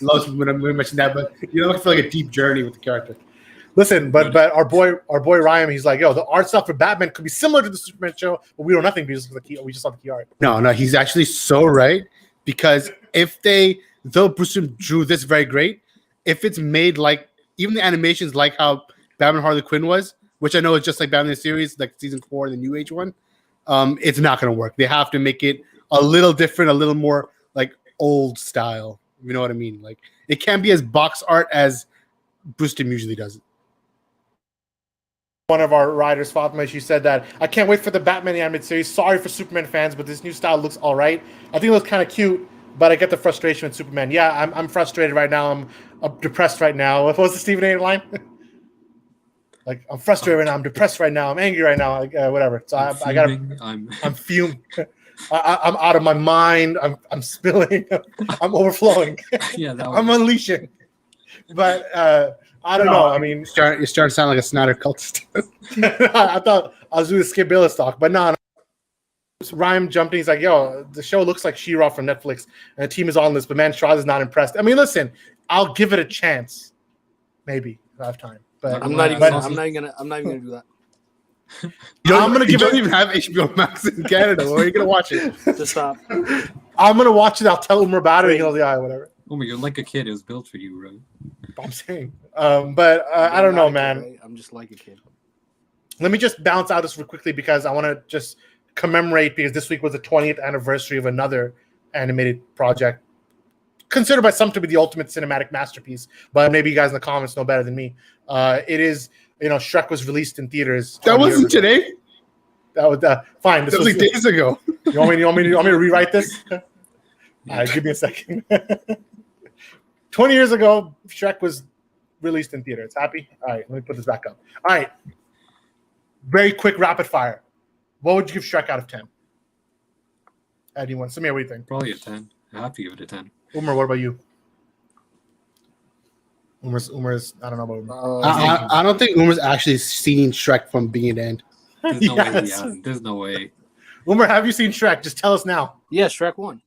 lots of people mention that, but you're looking for like a deep journey with the character. Listen, but our boy Ryan, he's like, yo, the art stuff for Batman could be similar to the Superman show, but we know nothing because we just saw the key art. No, he's actually so right, because though Bruce drew this very great, if it's made like even the animations like how Batman Harley Quinn was, which I know is just like Batman series, like season 4, the New Age one, it's not going to work. They have to make it a little different, a little more like old style. You know what I mean? Like, it can't be as box art as Bruce Timm usually does it. One of our writers, Fatima, she said that I can't wait for the Batman animated series. Sorry for Superman fans, but this new style looks all right. I think it looks kind of cute, but I get the frustration with Superman. Yeah, I'm frustrated right now. I'm depressed right now. What was the Stephen A. line? Like, I'm frustrated right now. I'm depressed right now. I'm angry right now. Like, whatever. So I'm fumed. I'm out of my mind. I'm spilling. I'm overflowing. Yeah, I'm unleashing. But I don't know. I mean, you're starting to sound like a Snyder cultist. I thought I was doing the Skip Bayless talk, but no. Ryan jumped in. He's like, yo, the show looks like She-Ra from Netflix, and the team is on this, but man, Strauss is not impressed. I mean, listen, I'll give it a chance. Maybe if I have time. But I'm not even gonna do that. You don't even have HBO Max in Canada. Where are you gonna watch it? Just stop. I'm gonna watch it. I'll tell Umar about it. He'll be whatever. Oh, you're like a kid. It was built for you, right? I'm saying. But I don't know, man. Right? I'm just like a kid. Let me just bounce out this real quickly because I want to just commemorate, because this week was the 20th anniversary of another animated project considered by some to be the ultimate cinematic masterpiece, but maybe you guys in the comments know better than me. It is, Shrek was released in theaters. That wasn't today. That was fine. This was like days ago. You want me to rewrite this? All right, give me a second. 20 years ago, Shrek was released in theaters. Happy? All right, let me put this back up. All right. Very quick, rapid fire. What would you give Shrek out of 10? Anyone? Samir, what do you think? Probably a 10. I have to give it a 10. Umar, what about you? Umar's I don't know about Umar. I don't think Umar's actually seen Shrek from beginning to end. There's no way he Yes. hasn't. There's no way. Umar, have you seen Shrek? Just tell us now. Yeah, Shrek 1.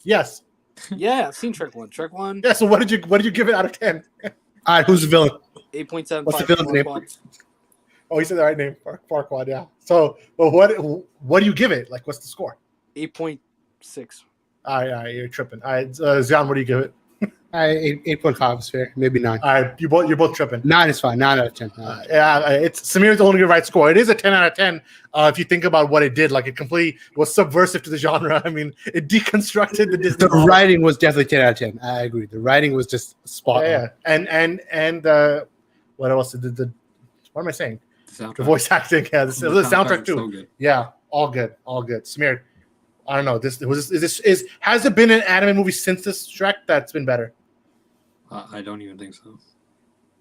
Yes. Yeah, I've seen Shrek 1. Shrek 1, Yeah, so what did you give it out of 10? All right, who's the villain? 8.75. What's the villain's name? Oh, you said the right name. Farquaad, yeah. So, but what do you give it? Like, what's the score? 8.6. All right, you're tripping. All right, Zion, what do you give it? 8.5 is fair. Maybe 9. All right, you're both tripping. 9 is fine. 9 out of 10. Yeah, it's Samir's only the right score. It is a 10 out of 10. If you think about what it did, like it completely was subversive to the genre. I mean, it deconstructed the Disney. The writing was definitely 10 out of 10. I agree. The writing was just spot on. Yeah, and what else? What am I saying? The voice acting. Yeah, the soundtrack too. So good. Yeah, all good. Samir, I don't know. Has it been an anime movie since this Shrek that's been better? I don't even think so.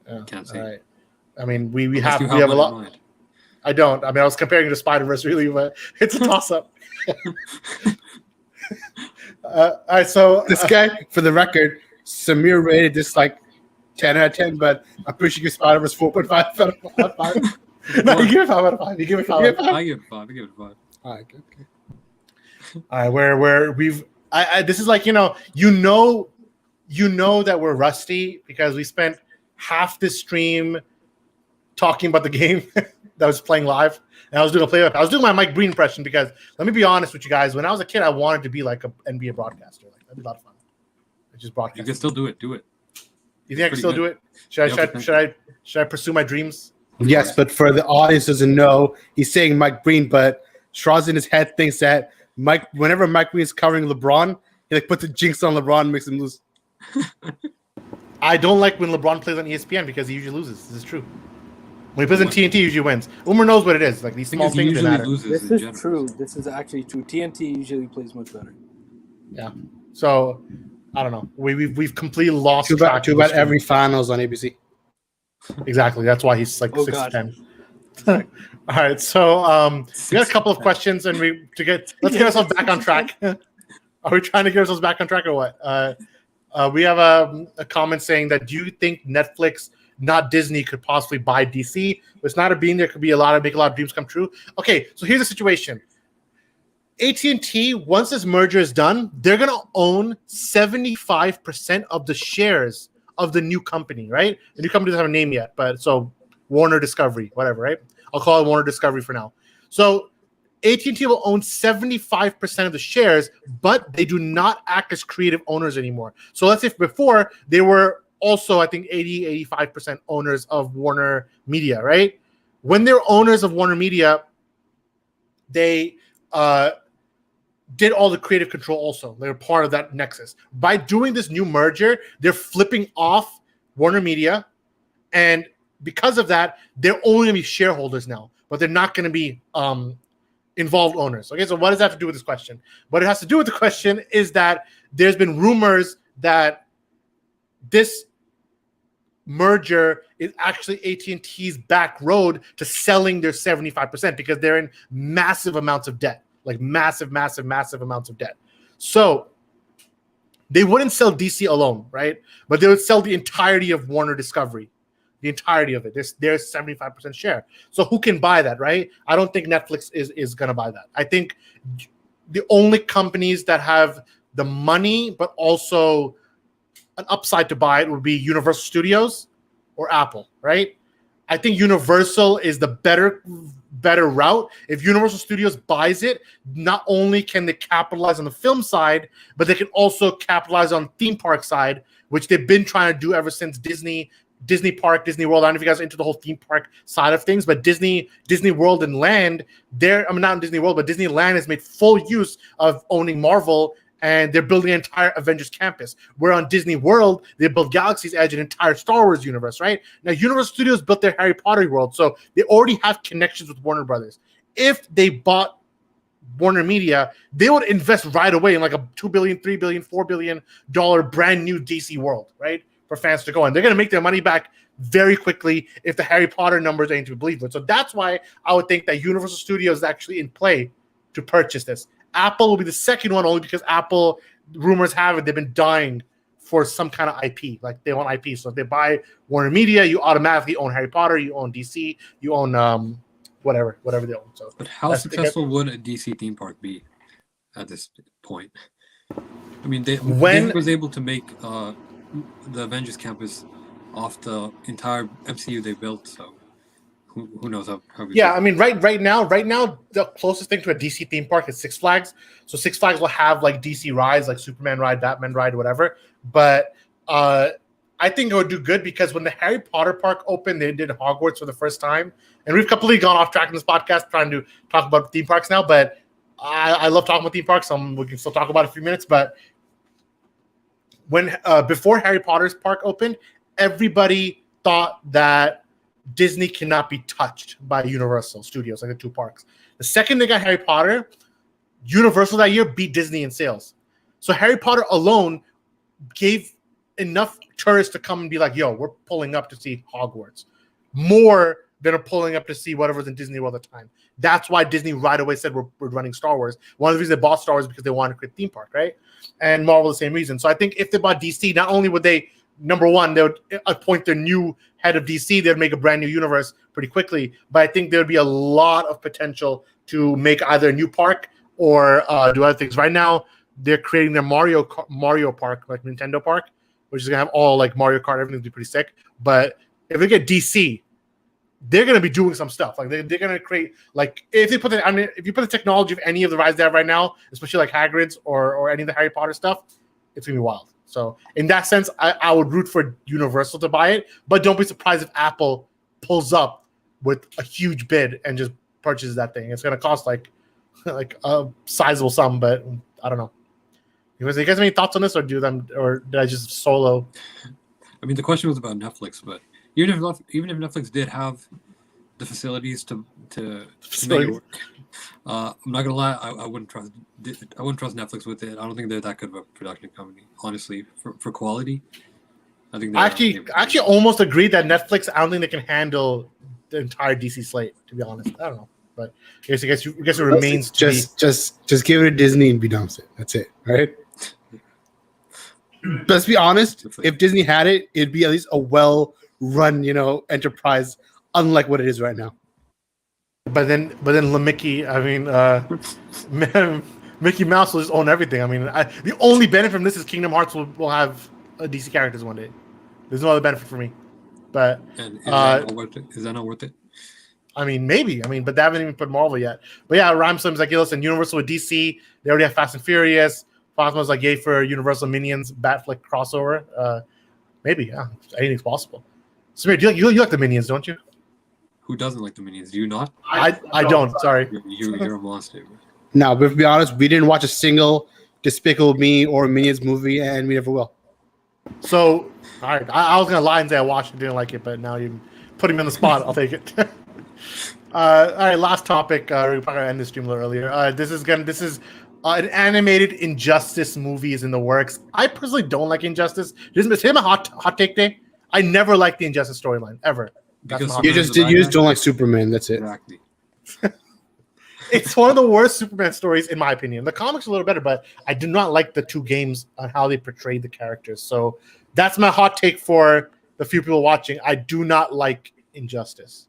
Yeah, Can't say. all right. I mean, we Unless have you a one lot. in mind. I don't. I mean, I was comparing it to Spider-Verse really, but it's a toss-up. All right, so This guy, for the record, Samir rated this like 10 out of 10, but I'm pretty sure you Spider-Verse 4.5 out of 5. No, you give it 5 out of 5. You give it 5 out of 5. I give it 5. I give it 5. All right, okay. All right, where we've this is like you know that we're rusty because we spent half the stream talking about the game that was playing live, and I was doing a play. I was doing my Mike Breen impression because let me be honest with you guys. When I was a kid, I wanted to be like an NBA broadcaster. Like that'd be a lot of fun. I just broadcast. You can still do it. Do it. You think I can still do it? Should I pursue my dreams? Yes, but for the audience doesn't know, he's saying Mike Breen, but Schroz in his head thinks that whenever Mike Breen is covering LeBron, he like puts a jinx on LeBron and makes him lose. I don't like when LeBron plays on ESPN because he usually loses. This is true. When he plays on TNT, he usually wins. Umar knows what it is. Like these small Because he things that usually matter. loses This in is general. true. This is actually true. TNT usually plays much better. Yeah. So I don't know. We've completely lost Too track. bad, of too the bad stream. every finals on ABC. Exactly. That's why he's like Oh, 6'10". All right. So we got a couple of questions, and let's get ourselves back on track. Are we trying to get ourselves back on track or what? We have a comment saying that do you think Netflix, not Disney, could possibly buy DC? If it's not a being, there could be make a lot of dreams come true. Okay, so here's the situation. AT&T, once this merger is done, they're going to own 75% of the shares of the new company, right? The new company doesn't have a name yet, but so Warner Discovery, whatever, right? I'll call it Warner Discovery for now. So AT&T will own 75% of the shares, but they do not act as creative owners anymore. So let's say before they were also, I think, 85% owners of Warner Media, right? When they're owners of Warner Media, they did all the creative control also. They're part of that nexus. By doing this new merger, they're flipping off Warner Media, and because of that, they're only going to be shareholders now, but they're not going to be involved owners. Okay, so what does that have to do with this question? What it has to do with the question is that there's been rumors that this merger is actually AT&T's back road to selling their 75% because they're in massive amounts of debt, like massive amounts of debt. So they wouldn't sell DC alone, right? But they would sell the entirety of Warner Discovery. The entirety of it. There's 75% share. So who can buy that, right? I don't think Netflix is going to buy that. I think the only companies that have the money but also an upside to buy it would be Universal Studios or Apple, right? I think Universal is the better route. If Universal Studios buys it, not only can they capitalize on the film side, but they can also capitalize on theme park side, which they've been trying to do ever since Disney Park, Disney World. I don't know if you guys are into the whole theme park side of things, but Disney World and Land, not in Disney World, but Disneyland has made full use of owning Marvel, and they're building an entire Avengers campus. Where on Disney World, they built Galaxy's Edge, an entire Star Wars universe, right? Now, Universal Studios built their Harry Potter world, so they already have connections with Warner Brothers. If they bought WarnerMedia, they would invest right away in like a $2 billion, $3 billion, $4 billion brand new DC world, right? For fans to go in. They're going to make their money back very quickly if the Harry Potter numbers ain't to be believed with. So that's why I would think that Universal Studios is actually in play to purchase this. Apple will be the second one only because Apple, rumors have it, they've been dying for some kind of IP. Like they want IP. So if they buy WarnerMedia, you automatically own Harry Potter, you own DC, you own whatever they own. So, but how successful would a DC theme park be at this point? I mean, they was able to make the Avengers campus off the entire MCU they built. So who knows how yeah, I mean, right now, the closest thing to a DC theme park is Six Flags. So Six Flags will have like DC rides, like Superman ride, Batman ride, whatever. But I think it would do good because when the Harry Potter park opened, they did Hogwarts for the first time. And we've completely gone off track in this podcast trying to talk about theme parks now. But I love talking about theme parks. We can still talk about it in a few minutes. But when before Harry Potter's park opened, everybody thought that Disney cannot be touched by Universal Studios, like the two parks. The second they got Harry Potter, Universal that year beat Disney in sales. So Harry Potter alone gave enough tourists to come and be like, yo, we're pulling up to see Hogwarts. More than are pulling up to see whatever's in Disney World at the time. That's why Disney right away said we're running Star Wars. One of the reasons they bought Star Wars is because they wanted to create a theme park, right? And Marvel the same reason. So I think if they bought DC, not only would they, number one, they would appoint their new head of DC, they'd make a brand new universe pretty quickly. But I think there would be a lot of potential to make either a new park or do other things. Right now, they're creating their Mario Park, like Nintendo Park, which is going to have all like Mario Kart, everything's be pretty sick. But if they get DC, they're going to be doing some stuff. Like they're going to create, like if you put the technology of any of the rides they have right now, especially like Hagrid's or any of the Harry Potter stuff, it's going to be wild. So in that sense, I would root for Universal to buy it, but don't be surprised if Apple pulls up with a huge bid and just purchases that thing. It's going to cost like a sizable sum, but I don't know. You guys have any thoughts on this, or did I just solo? I mean, the question was about Netflix, but even if Netflix did have the facilities to make it work, I'm not gonna lie, I wouldn't trust Netflix with it. I don't think they're that good of a production company, honestly, for quality. I think I actually almost agree that Netflix, I don't think they can handle the entire DC slate. To be honest, I don't know, but I guess it remains just give it to Disney and be done with it. That's it, right? Let's be honest. If Disney had it, it'd be at least a well-run, enterprise, unlike what it is right now. But then Mickey, Mickey Mouse will just own everything. I mean, the only benefit from this is Kingdom Hearts will have DC characters one day. There's no other benefit for me. But and is that not worth it? I mean, maybe. But they haven't even put Marvel yet. But yeah, Ramson's like, listen, Universal with DC, they already have Fast and Furious. Cosmo's like, yay for Universal Minions Batfleck crossover. Maybe, yeah. Anything's possible. Samir, you like the Minions, don't you? Who doesn't like the Minions? Do you not? I don't. Sorry. You're a monster. No, but to be honest, we didn't watch a single Despicable Me or Minions movie, and we never will. So, all right. I was going to lie and say I watched and didn't like it, but now you're putting me on the spot. I'll take it. All right, last topic. We probably end the stream a little earlier. This is an animated Injustice movie is in the works. I personally don't like Injustice. Is him a hot take day? I never liked the Injustice storyline ever. Because you just don't like Superman. That's it. Exactly. It's one of the worst Superman stories in my opinion. The comics are a little better, but I did not like the two games on how they portrayed the characters. So that's my hot take for the few people watching. I do not like Injustice.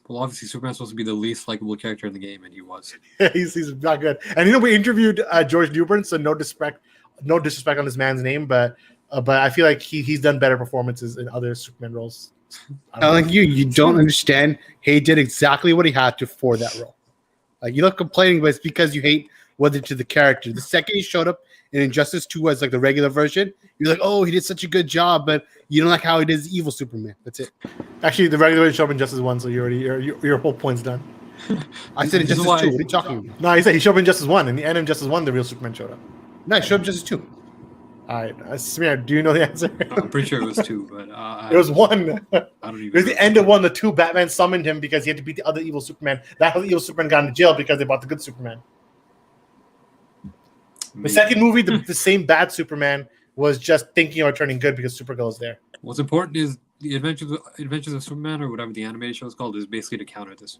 Well, obviously, Superman's supposed to be the least likable character in the game, and he was. he's not good. And we interviewed George Newbern, so no disrespect on this man's name, but I feel like he's done better performances in other Superman roles. I think you don't understand. He did exactly what he had to for that role. Like, you're not complaining, but it's because you hate what they did to the character. The second he showed up in Injustice 2 as like the regular version, you're like, oh, he did such a good job, but you don't like how he did evil Superman. That's it. Actually, the regular version showed up in Injustice 1, so your whole point's done. I said Injustice 2. What are you talking about? No, he said he showed up in Injustice 1. In the end of Injustice 1, the real Superman showed up. No, he showed up in Injustice 2. All right. Samir, do you know the answer? I'm pretty sure it was 2, but it was 1. I don't even. It was the end of 1. The 2, Batman summoned him because he had to beat the other evil Superman. That other evil Superman got into jail because they bought the good Superman. The second movie, the same bad Superman was just thinking about turning good because Supergirl is there. What's important is the Adventures of Superman, or whatever the animated show is called, is basically to counter this.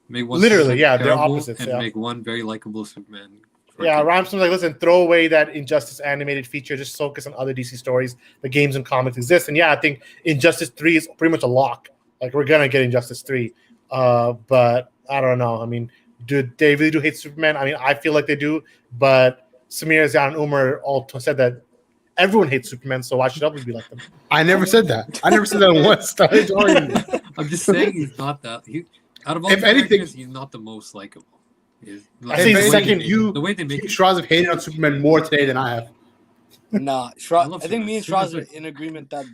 Make one Literally, Superman yeah, they're terrible opposites. and Yeah, make one very likable Superman. yeah. Rhymes like, listen, throw away that Injustice animated feature. Just focus on other DC stories. The games and comics exist, and yeah, I think Injustice 3 is pretty much a lock. Like, we're gonna get Injustice 3, but I don't know. I mean, do they really do hate Superman? I mean, I feel like they do, but Samir Zan and Umar all said that everyone hates Superman, so why should others be like them? I never said that. I never said that once. I'm just saying he's not that. Out of all If the anything- characters, he's not the most likable. I think If second, anything, the way they make it. Shraz have hated on Superman more today than I have. Nah, I love I think me and Superman. Shraz are in agreement that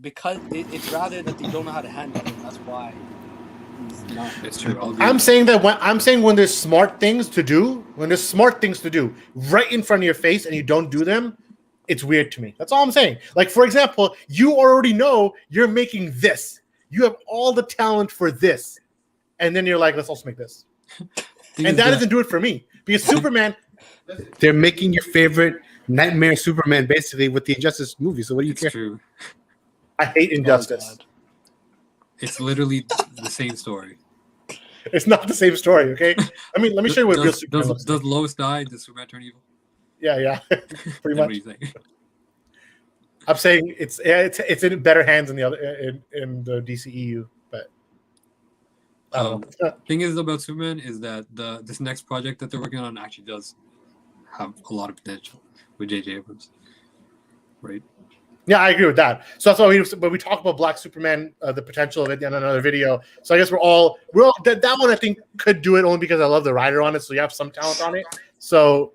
because it's rather that they don't know how to handle it. That's why he's not. It's true. I'll agree I'm with saying that when there's smart things to do, right in front of your face and you don't do them, it's weird to me. That's all I'm saying. Like, for example, you already know you're making this. You have all the talent for this. And then you're like, let's also make this. Thing And is that doesn't do it for me. Because Superman, They're making your favorite nightmare Superman basically with the Injustice movie. So what do you It's care? true. I hate Injustice. God. It's literally the same story. It's not the same story, okay? Let me show you what real Does, Superman does, looks does like. Lois die? Does Superman turn evil? Yeah, pretty What much. do you think? I'm saying it's in better hands in the other in the DCEU, but I don't know. Thing is about Superman is that this next project that they're working on actually does have a lot of potential with J.J. Abrams, right? Yeah, I agree with that. So that's why we talk about Black Superman, the potential of it in another video. So I guess we're all that one I think could do it only because I love the writer on it. So you have some talent on it. So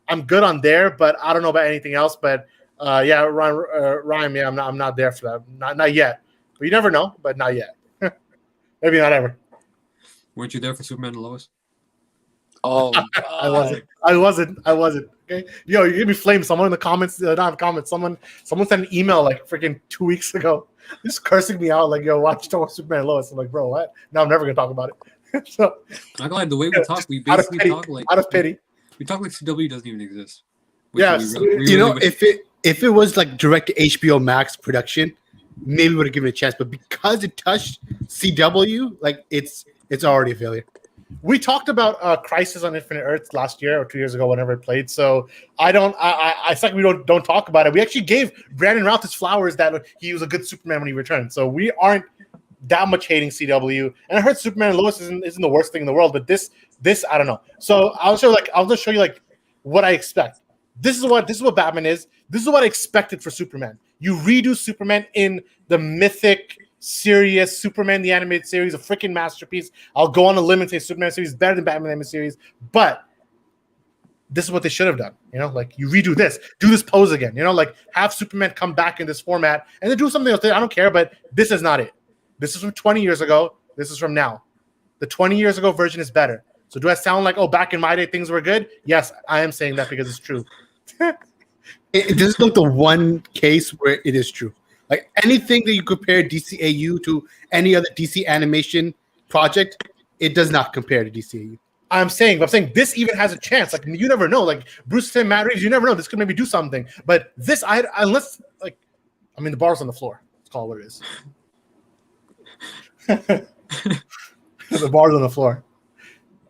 I'm good on there, but I don't know about anything else. But yeah, Ryan, yeah, I'm not there for that. Not yet. But you never know. But not yet. Maybe not ever. Weren't you there for Superman and Lois? Oh, I wasn't. Okay, yo, you give me flame. Someone in the comments, not in the comments. Someone sent an email like freaking 2 weeks ago, just cursing me out. Like, yo, watch Superman and Lois. I'm like, bro, what? No, I'm never gonna talk about it. So, Not gonna lie, the way we talk, we out of basically pity, talk like out of pity. we talk like CW doesn't even exist. Which Yes. we really You know, wish- if it was like direct to HBO Max production, maybe would have given it a chance. But because it touched CW, like it's already a failure. We talked about Crisis on Infinite Earths last year or 2 years ago, whenever it played. So it's like we don't talk about it. We actually gave Brandon Routh his flowers that he was a good Superman when he returned. So we aren't that much hating CW. And I heard Superman and Lois isn't the worst thing in the world, but this I don't know. So I'll just show you like what I expect. This is what Batman is. This is what I expected for Superman. You redo Superman in the mythic, serious Superman the animated series, a freaking masterpiece. I'll go on a limb and say Superman series is better than Batman the animated series, but this is what they should have done. You know, like you redo this, do this pose again. You know, like have Superman come back in this format and then do something else. I don't care, but this is not it. This is from 20 years ago. This is from now. The 20 years ago version is better. So do I sound like, oh, back in my day things were good? Yes, I am saying that because it's true. This is not the one case where it is true. Like anything that you compare DCAU to any other DC animation project, it does not compare to DCAU. I'm saying this even has a chance. Like you never know. Like Bruce Timm, Matt Reeves, you never know. This could maybe do something. But this, the bar's on the floor. Let's call it what it is. The bar's on the floor.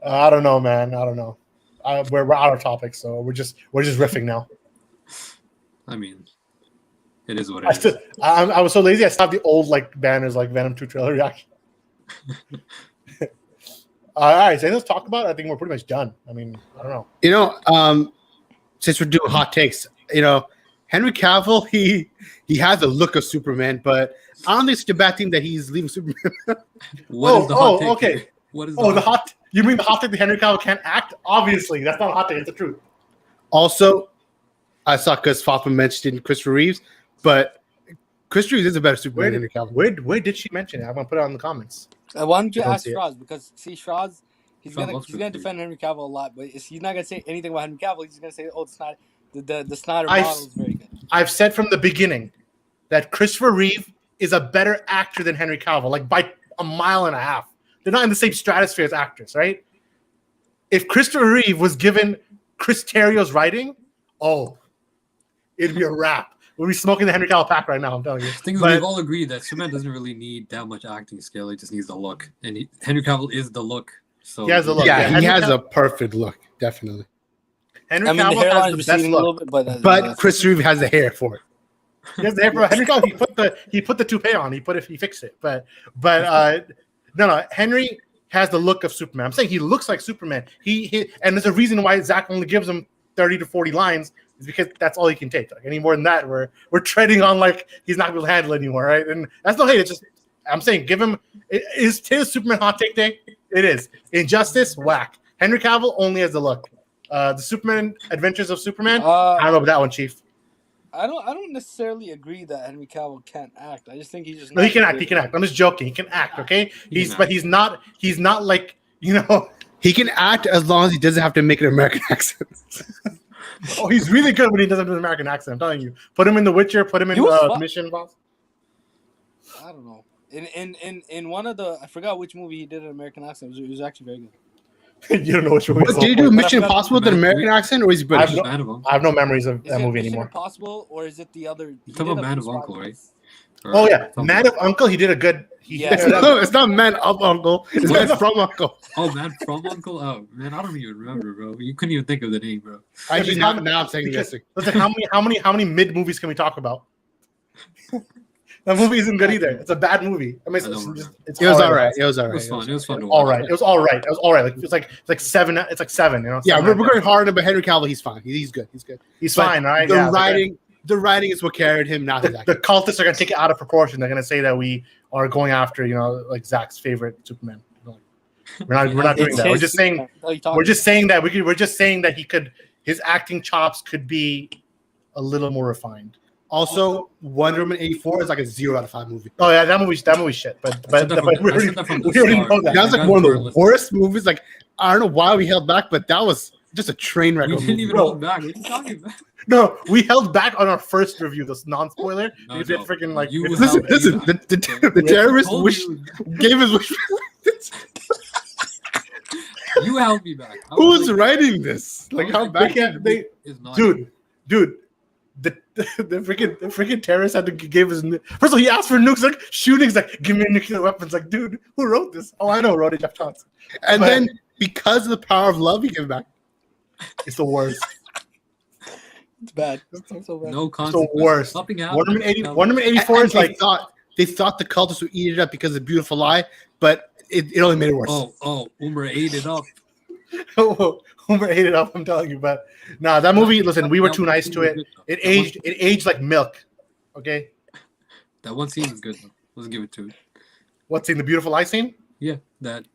I don't know, man. I don't know. We're out of topic, so we're just riffing now. I mean, it is what it is. I was so lazy. I stopped the old like banners, like Venom 2 trailer reaction. All right, so let's talk about it. I think we're pretty much done. I mean, I don't know. You know, since we're doing hot takes, you know, Henry Cavill, he has a look of Superman, but I don't think it's such a bad thing that he's leaving Superman. What is the hot take? okay. Here? What is the hot? You mean the hot take that Henry Cavill can't act? Obviously, that's not a hot take. It's the truth. Also, I saw because Fafa mentioned Christopher Reeves, but Chris Reeves is a better Superman than Henry Cavill. Where did she mention it? I'm gonna put it on the comments. why don't you I don't ask see it. Shraz? Because Shraz, he's Shraz gonna loves defend Chris Henry Cavill a lot, but he's not gonna say anything about Henry Cavill. He's just gonna say, "Oh, the Snyder I've- model is very good." I've said from the beginning that Christopher Reeve is a better actor than Henry Cavill, like by a mile and a half. They're not in the same stratosphere as actors, right? If Christopher Reeve was given Chris Terrio's writing, it'd be a wrap. We'll be smoking the Henry Cavill pack right now. I'm telling you. The thing is, we've all agreed that Superman doesn't really need that much acting skill. He just needs the look, and Henry Cavill is the look. So he has the look. Yeah, he has a perfect look, definitely. Henry Cavill has the best look, but Chris Reeves has the hair for it. He has the hair for it. Henry Cavill, he put the toupee on. He fixed it. But no. Henry has the look of Superman. I'm saying he looks like Superman. He and there's a reason why Zach only gives him 30 to 40 lines. Is because that's all he can take. Like any more than that, we're treading on like he's not going to handle anymore, right? And that's no hate. It's just I'm saying give him. Is his Superman hot take day? It is. Injustice, whack. Henry Cavill only has the look. The Superman Adventures of Superman. I don't know about that one, Chief. I don't necessarily agree that Henry Cavill can't act. I just think he's just no. He can act. He can act. I'm just joking. He can act. Okay. But he's not. He's not like He can act as long as he doesn't have to make an American accent. Oh, he's really good when he doesn't do an American accent. I'm telling you. Put him in The Witcher. Put him in Mission Boss. I don't know. In one of the I forgot which movie he did an American accent. It was actually very good. You don't know which movie. Did he do Mission Impossible with an American accent, or is he British? I have no memories of that movie anymore. Impossible, or is it the other? You talking about Man of Uncle, right? Oh yeah, Man of Uncle. He did a good. It's not Man of Uncle. It's Man from Uncle. Oh, Man from Uncle. Oh man, I don't even remember, bro. You couldn't even think of the name, bro. Now I'm saying guessing. Listen, how many mid movies can we talk about? That movie isn't good either. It's a bad movie. I mean, it was all right. It was all right. It was fun. It was fun to watch. All right. It was all right. It was all right. Like it's like seven. It's like seven. You know. Yeah, we're going hard, but Henry Cavill, he's fine. He's good. He's fine, right? The writing is what carried him. Not the cultists are going to take it out of proportion. They're going to say that we are going after, like Zach's favorite Superman. We're not doing that. We're just saying that he could. His acting chops could be a little more refined. Also, Wonder Woman 84 is like a 0 out of 5 movie. Oh yeah, that movie's shit. But we already know that. That was like one of the worst movies. Like I don't know why we held back, but that was just a train wreck. We didn't even hold back. What are you talking about? No, we held back on our first review, this non-spoiler. We did freaking like listen. The terrorist gave his wish. You held me back. Who's writing this? Like how bad? Dude. The freaking terrorist had to give his. First of all, he asked for nukes, like shootings, like give me nuclear weapons. Like, dude, who wrote this? Oh, I know, wrote it, Jeff Johnson. And then because of the power of love, he gave it back. It's the worst. It's bad. It's so bad. No consequence. It's the worst. Something Wonder Woman 84 is like they thought the cultists would eat it up because of Beautiful Lie, but it only made it worse. Umar ate it up. Umar ate it up. I'm telling you, but that movie. Listen, we were too nice to it. It aged like milk. Okay. That one scene is good. Let's give it to it. What scene? The Beautiful Lie scene? Yeah, that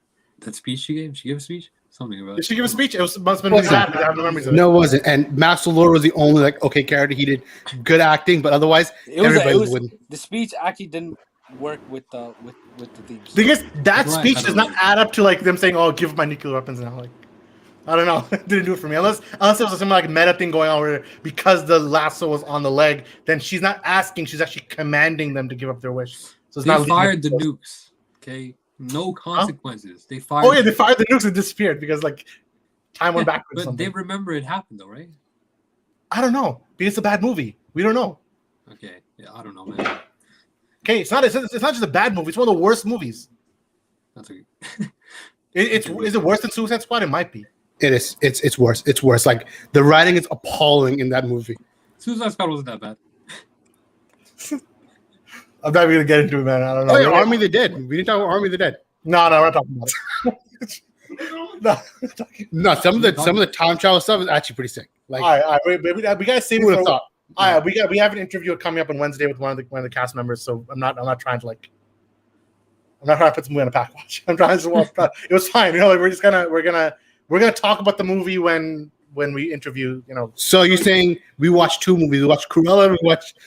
speech she gave. She gave a speech. Something about. Did she give a speech? It must have been bad. I have no memories of it. No, it wasn't. And Max Lord was the only okay character. He did good acting, but otherwise everybody wouldn't. The speech actually didn't work with the themes. Because that speech does not add up to like them saying, "Oh, give my nuclear weapons now." Like, I don't know. It didn't do it for me. Unless there was some like meta thing going on where because the lasso was on the leg, then she's not asking; she's actually commanding them to give up their wish. So it's they fired the nukes. Okay. No consequences. They fired. Oh yeah, they fired the nukes and disappeared because like time went backwards. But they remember it happened though, right? I don't know. Because it's a bad movie. We don't know. Okay, yeah, I don't know, man. Okay, it's not just a bad movie. It's one of the worst movies. That's okay. Is it worse than Suicide Squad? It might be. It is. It's worse. It's worse. Like the writing is appalling in that movie. Suicide Squad wasn't that bad. I'm not even gonna get into it, man. I don't know. Oh, yeah, Army of the Dead. We didn't talk about Army of the Dead. No, we're not talking about it. No, some of the time travel stuff is actually pretty sick. Like, all right, we gotta save it for thought. All right, we have an interview coming up on Wednesday with one of the cast members. So I'm not trying to put some movie on a pack watch. I'm trying to. It was fine, Like we're gonna talk about the movie when we interview. So you're saying we watched 2 movies? We watched Cruella. We watched.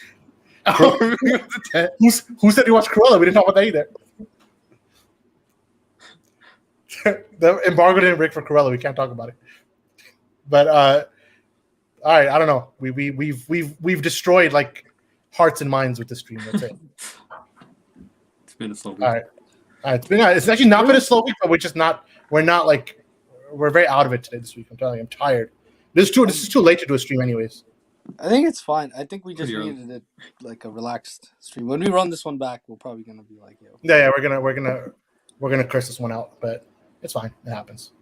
Who said you watched Cruella? We didn't talk about that either. The embargo didn't break for Cruella. We can't talk about it. But all right, I don't know. We've destroyed like hearts and minds with this stream. That's it. It's been a slow week. All right. It's actually not been a slow week, but we're very out of it today this week. I'm telling you, I'm tired. This is too late to do a stream, anyways. I think it's fine. I think we just Pretty early. needed it like a relaxed stream. When we run this one back, we're probably gonna be like, yo. Yeah, we're gonna curse this one out, but it's fine. It happens.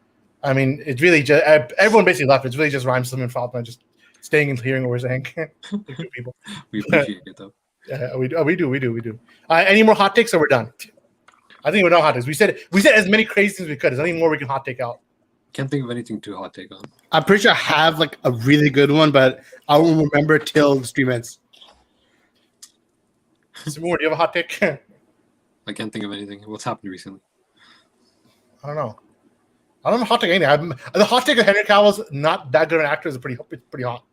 I mean, it's really just everyone basically left. It's really just Rhymes, Slim, and Fatima just staying and hearing what we're saying. Good people. We appreciate it though. Yeah, we do. Any more hot takes, or we're done? I think we're done hot takes. We said as many crazy things we could. Is there any more we can hot take out? Can't think of anything to hot take on. I'm pretty sure I have like a really good one, but I won't remember till the stream ends. Simone, do you have a hot take? I can't think of anything. What's happened recently? I don't know. I don't know hot take anything. The hot take of Henry Cavill's not that good an actor is pretty hot.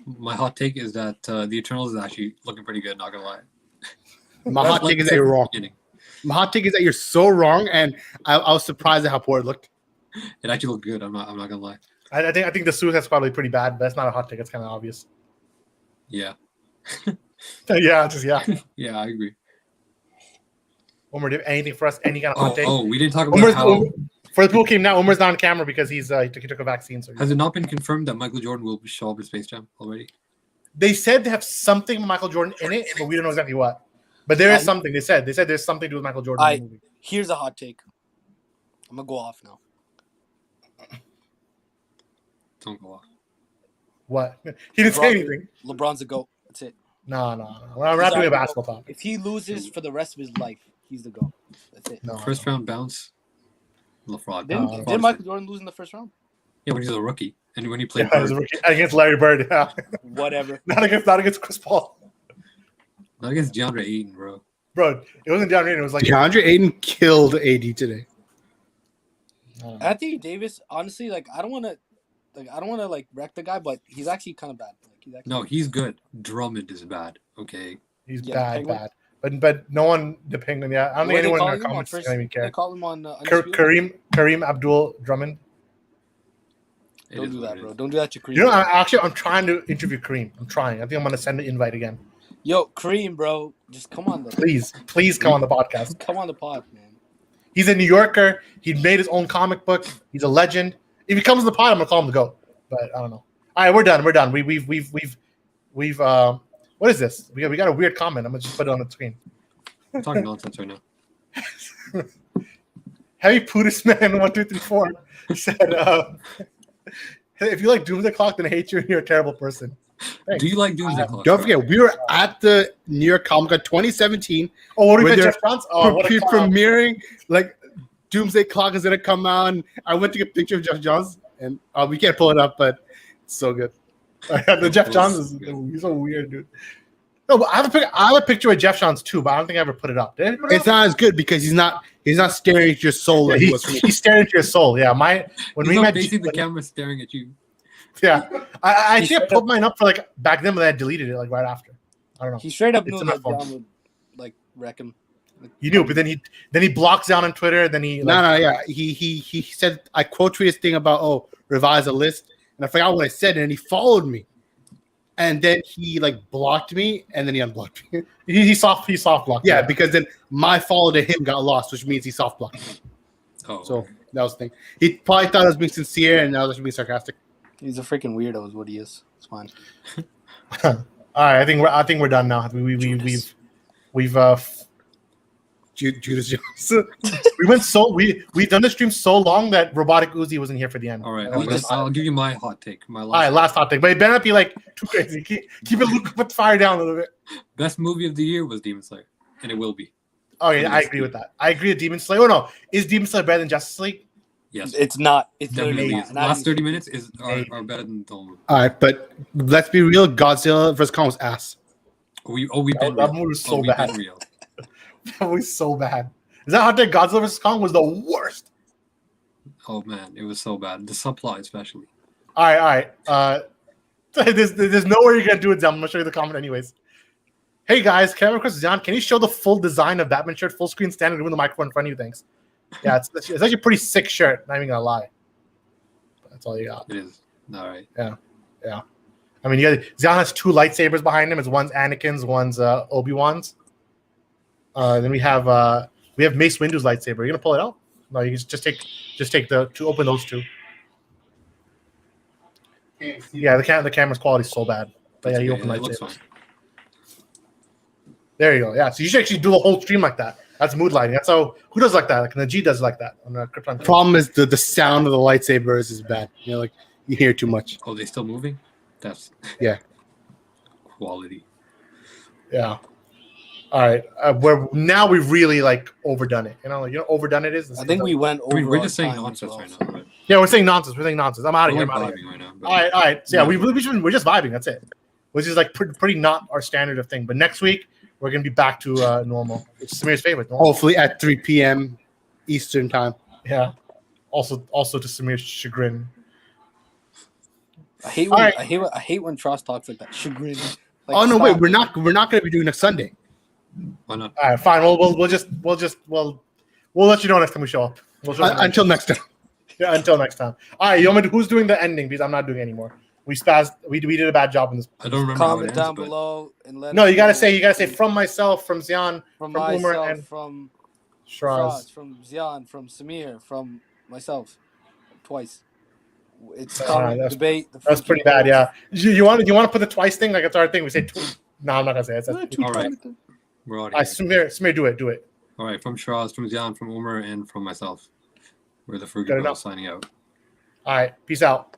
My hot take is that the Eternals is actually looking pretty good. Not gonna lie. My hot take is that you're wrong. My hot take is that you're so wrong, and I was surprised at how poor it looked. It actually looked good. I'm not gonna lie. I think the suit is probably pretty bad, but that's not a hot take. It's kind of obvious. Yeah. Yeah. Yeah, I agree. Omer, do you have anything for us? Any kind of hot take? Oh, we didn't talk about how. For the people who came now, Omer's not on camera because he took a vaccine. So Has it not been confirmed that Michael Jordan will show up in Space Jam already? they said they have something with Michael Jordan in it, but we don't know exactly what. But there is something. They said there's something to do with Michael Jordan in the movie. Here's a hot take. I'm gonna go off now. Don't go off. What? He didn't say anything. LeBron's a GOAT. That's it. No. We're not doing a basketball talk. If he loses for the rest of his life, he's the GOAT. That's it. No. First round bounce. LeBron. Didn't Michael Jordan lose in the first round? Yeah, when he's a rookie and when he played Against Larry Bird. Yeah. Whatever. not against Chris Paul. Not against DeAndre Ayton, bro. Bro, it wasn't DeAndre Ayton. It was like DeAndre Ayton killed AD today. Anthony Davis, honestly, like I don't want to like wreck the guy, but he's actually kind of bad. Like, he's good. Drummond is bad. Okay. He's bad. But no one, the Penguin, yeah. I don't think anyone in our comments is going to even care. They call him on Kareem Abdul Drummond. Don't do that, bro. Don't do that to Kareem. You know, I'm trying to interview Kareem. I'm trying. I think I'm going to send an invite again. Yo, Kareem, bro. Just come on. Please come on the podcast. Come on the pod, man. He's a New Yorker. He made his own comic book. He's a legend. If he comes to the pod, I'm going to call him the GOAT. But I don't know. All right, we're done. We've what is this? We got a weird comment. I'm gonna just put it on the screen. I'm talking nonsense right now. Heavy Pudis Man 1234 said, "If you like Doomsday Clock, then I hate you and you're a terrible person." Thanks. Do you like Doomsday Clock? Don't forget, we were at the New York Comic Con 2017. Oh, what do you Jeff Johns? Oh, what a premiering like Doomsday Clock is gonna come out. And I went to get a picture of Jeff Johns, and we can't pull it up, but it's so good. The Jeff Johns he's so weird, dude. No, but I have a picture of Jeff Johns too, but I don't think I ever put it up. It's not as good because he's not staring at your soul. Like he's staring at your soul. Yeah, when we met, basically the camera staring at you. Yeah, I think I put mine up for like back then, but I deleted it like right after. I don't know. He straight up knew that John would like wreck him. He knew, but then he blocks down on Twitter. Then he he said I quote tweeted this thing about revise a list. And I forgot what I said, and he followed me, and then he like blocked me, and then he unblocked me. he soft blocked. Yeah, because then my follow to him got lost, which means he soft blocked me. Oh, so that was the thing. He probably thought I was being sincere, and now I was being sarcastic. He's a freaking weirdo, is what he is. It's fine. All right, I think we're done now. We've Judas Jones. We've done the stream so long that Robotic Uzi wasn't here for the end. All right, I'll give you my hot take. Last hot take, but it better not be like too crazy. Keep it, put the fire down a little bit. Best movie of the year was Demon Slayer, and it will be. Oh yeah, I agree with that. I agree with Demon Slayer. Oh no, is Demon Slayer better than Justice League? Yes, it's not. It's definitely is. Last 30 minutes are better than the whole movie. All right, but let's be real. Godzilla vs Kong was ass. That movie was so bad. That was so bad. Is that hot take? Godzilla vs Kong was the worst. Oh man, it was so bad. The subplot, especially. All right. There's nowhere you're gonna do it, Zam. I'm gonna show you the comment anyways. Hey guys, can I request Zion? Can you show the full design of Batman shirt, full screen, standing with the microphone in front of you? Thanks. Yeah, it's actually a pretty sick shirt. Not even gonna lie. That's all you got. It is. All right. Yeah. I mean, Zion has two lightsabers behind him. It's one's Anakin's, one's Obi-Wan's. Then we have Mace Windu's lightsaber. Are you gonna pull it out? No, you can just take to open those two. Yeah, the camera's quality is so bad. But yeah, you open it looks lightsabers. fine. There you go. Yeah, so you should actually do the whole stream like that. That's mood lighting. That's how who does like that? Like Najee does like that on Krypton. Problem is the sound of the lightsabers is bad. You know, like you hear too much. Oh, they still moving? That's Yeah. quality. Yeah. All right. We've really like overdone it. You know, overdone it is. I think we went over. I mean, we're our just saying time as nonsense well, right so- now. Right? Yeah, we're saying nonsense. We're saying nonsense. I'm out of We're here. I'm out of vibing here. right now. All right. So yeah, we're just vibing. That's it. Which is like pretty not our standard of thing. But next week we're gonna be back to normal. It's Samir's favorite. Normal. Hopefully at 3 p.m. Eastern time. Yeah. Also to Samir's chagrin. I hate All when right. I hate when Tross talks like that. Chagrin. Like, Oh no, stop. wait, we're not going to be doing next Sunday. Why not? All right, fine. We'll let you know next time we show up. We'll show up Until next time. Yeah, until next time. All right, you want me to, who's doing the ending? Because I'm not doing it anymore. We spazzed. We did a bad job in this. I don't remember how it Comment ends, down but below and let. No, us you gotta know. say from myself, from Zion, from from Boomer, myself, and from Shiraz. Shiraz, from Zion, from Samir, from myself, twice. It's All comic right, that's- debate. The That's Farooqi pretty bad. Bros. Yeah. You want to put the twice thing like it's our thing? We say two. No, I'm not gonna say it. All right. we're out All right, of here. Samir, do it. All right, from Shiraz, from Zion, from Umar, and from myself. We're the Farooqi Good Bros enough. signing out. All right, peace out.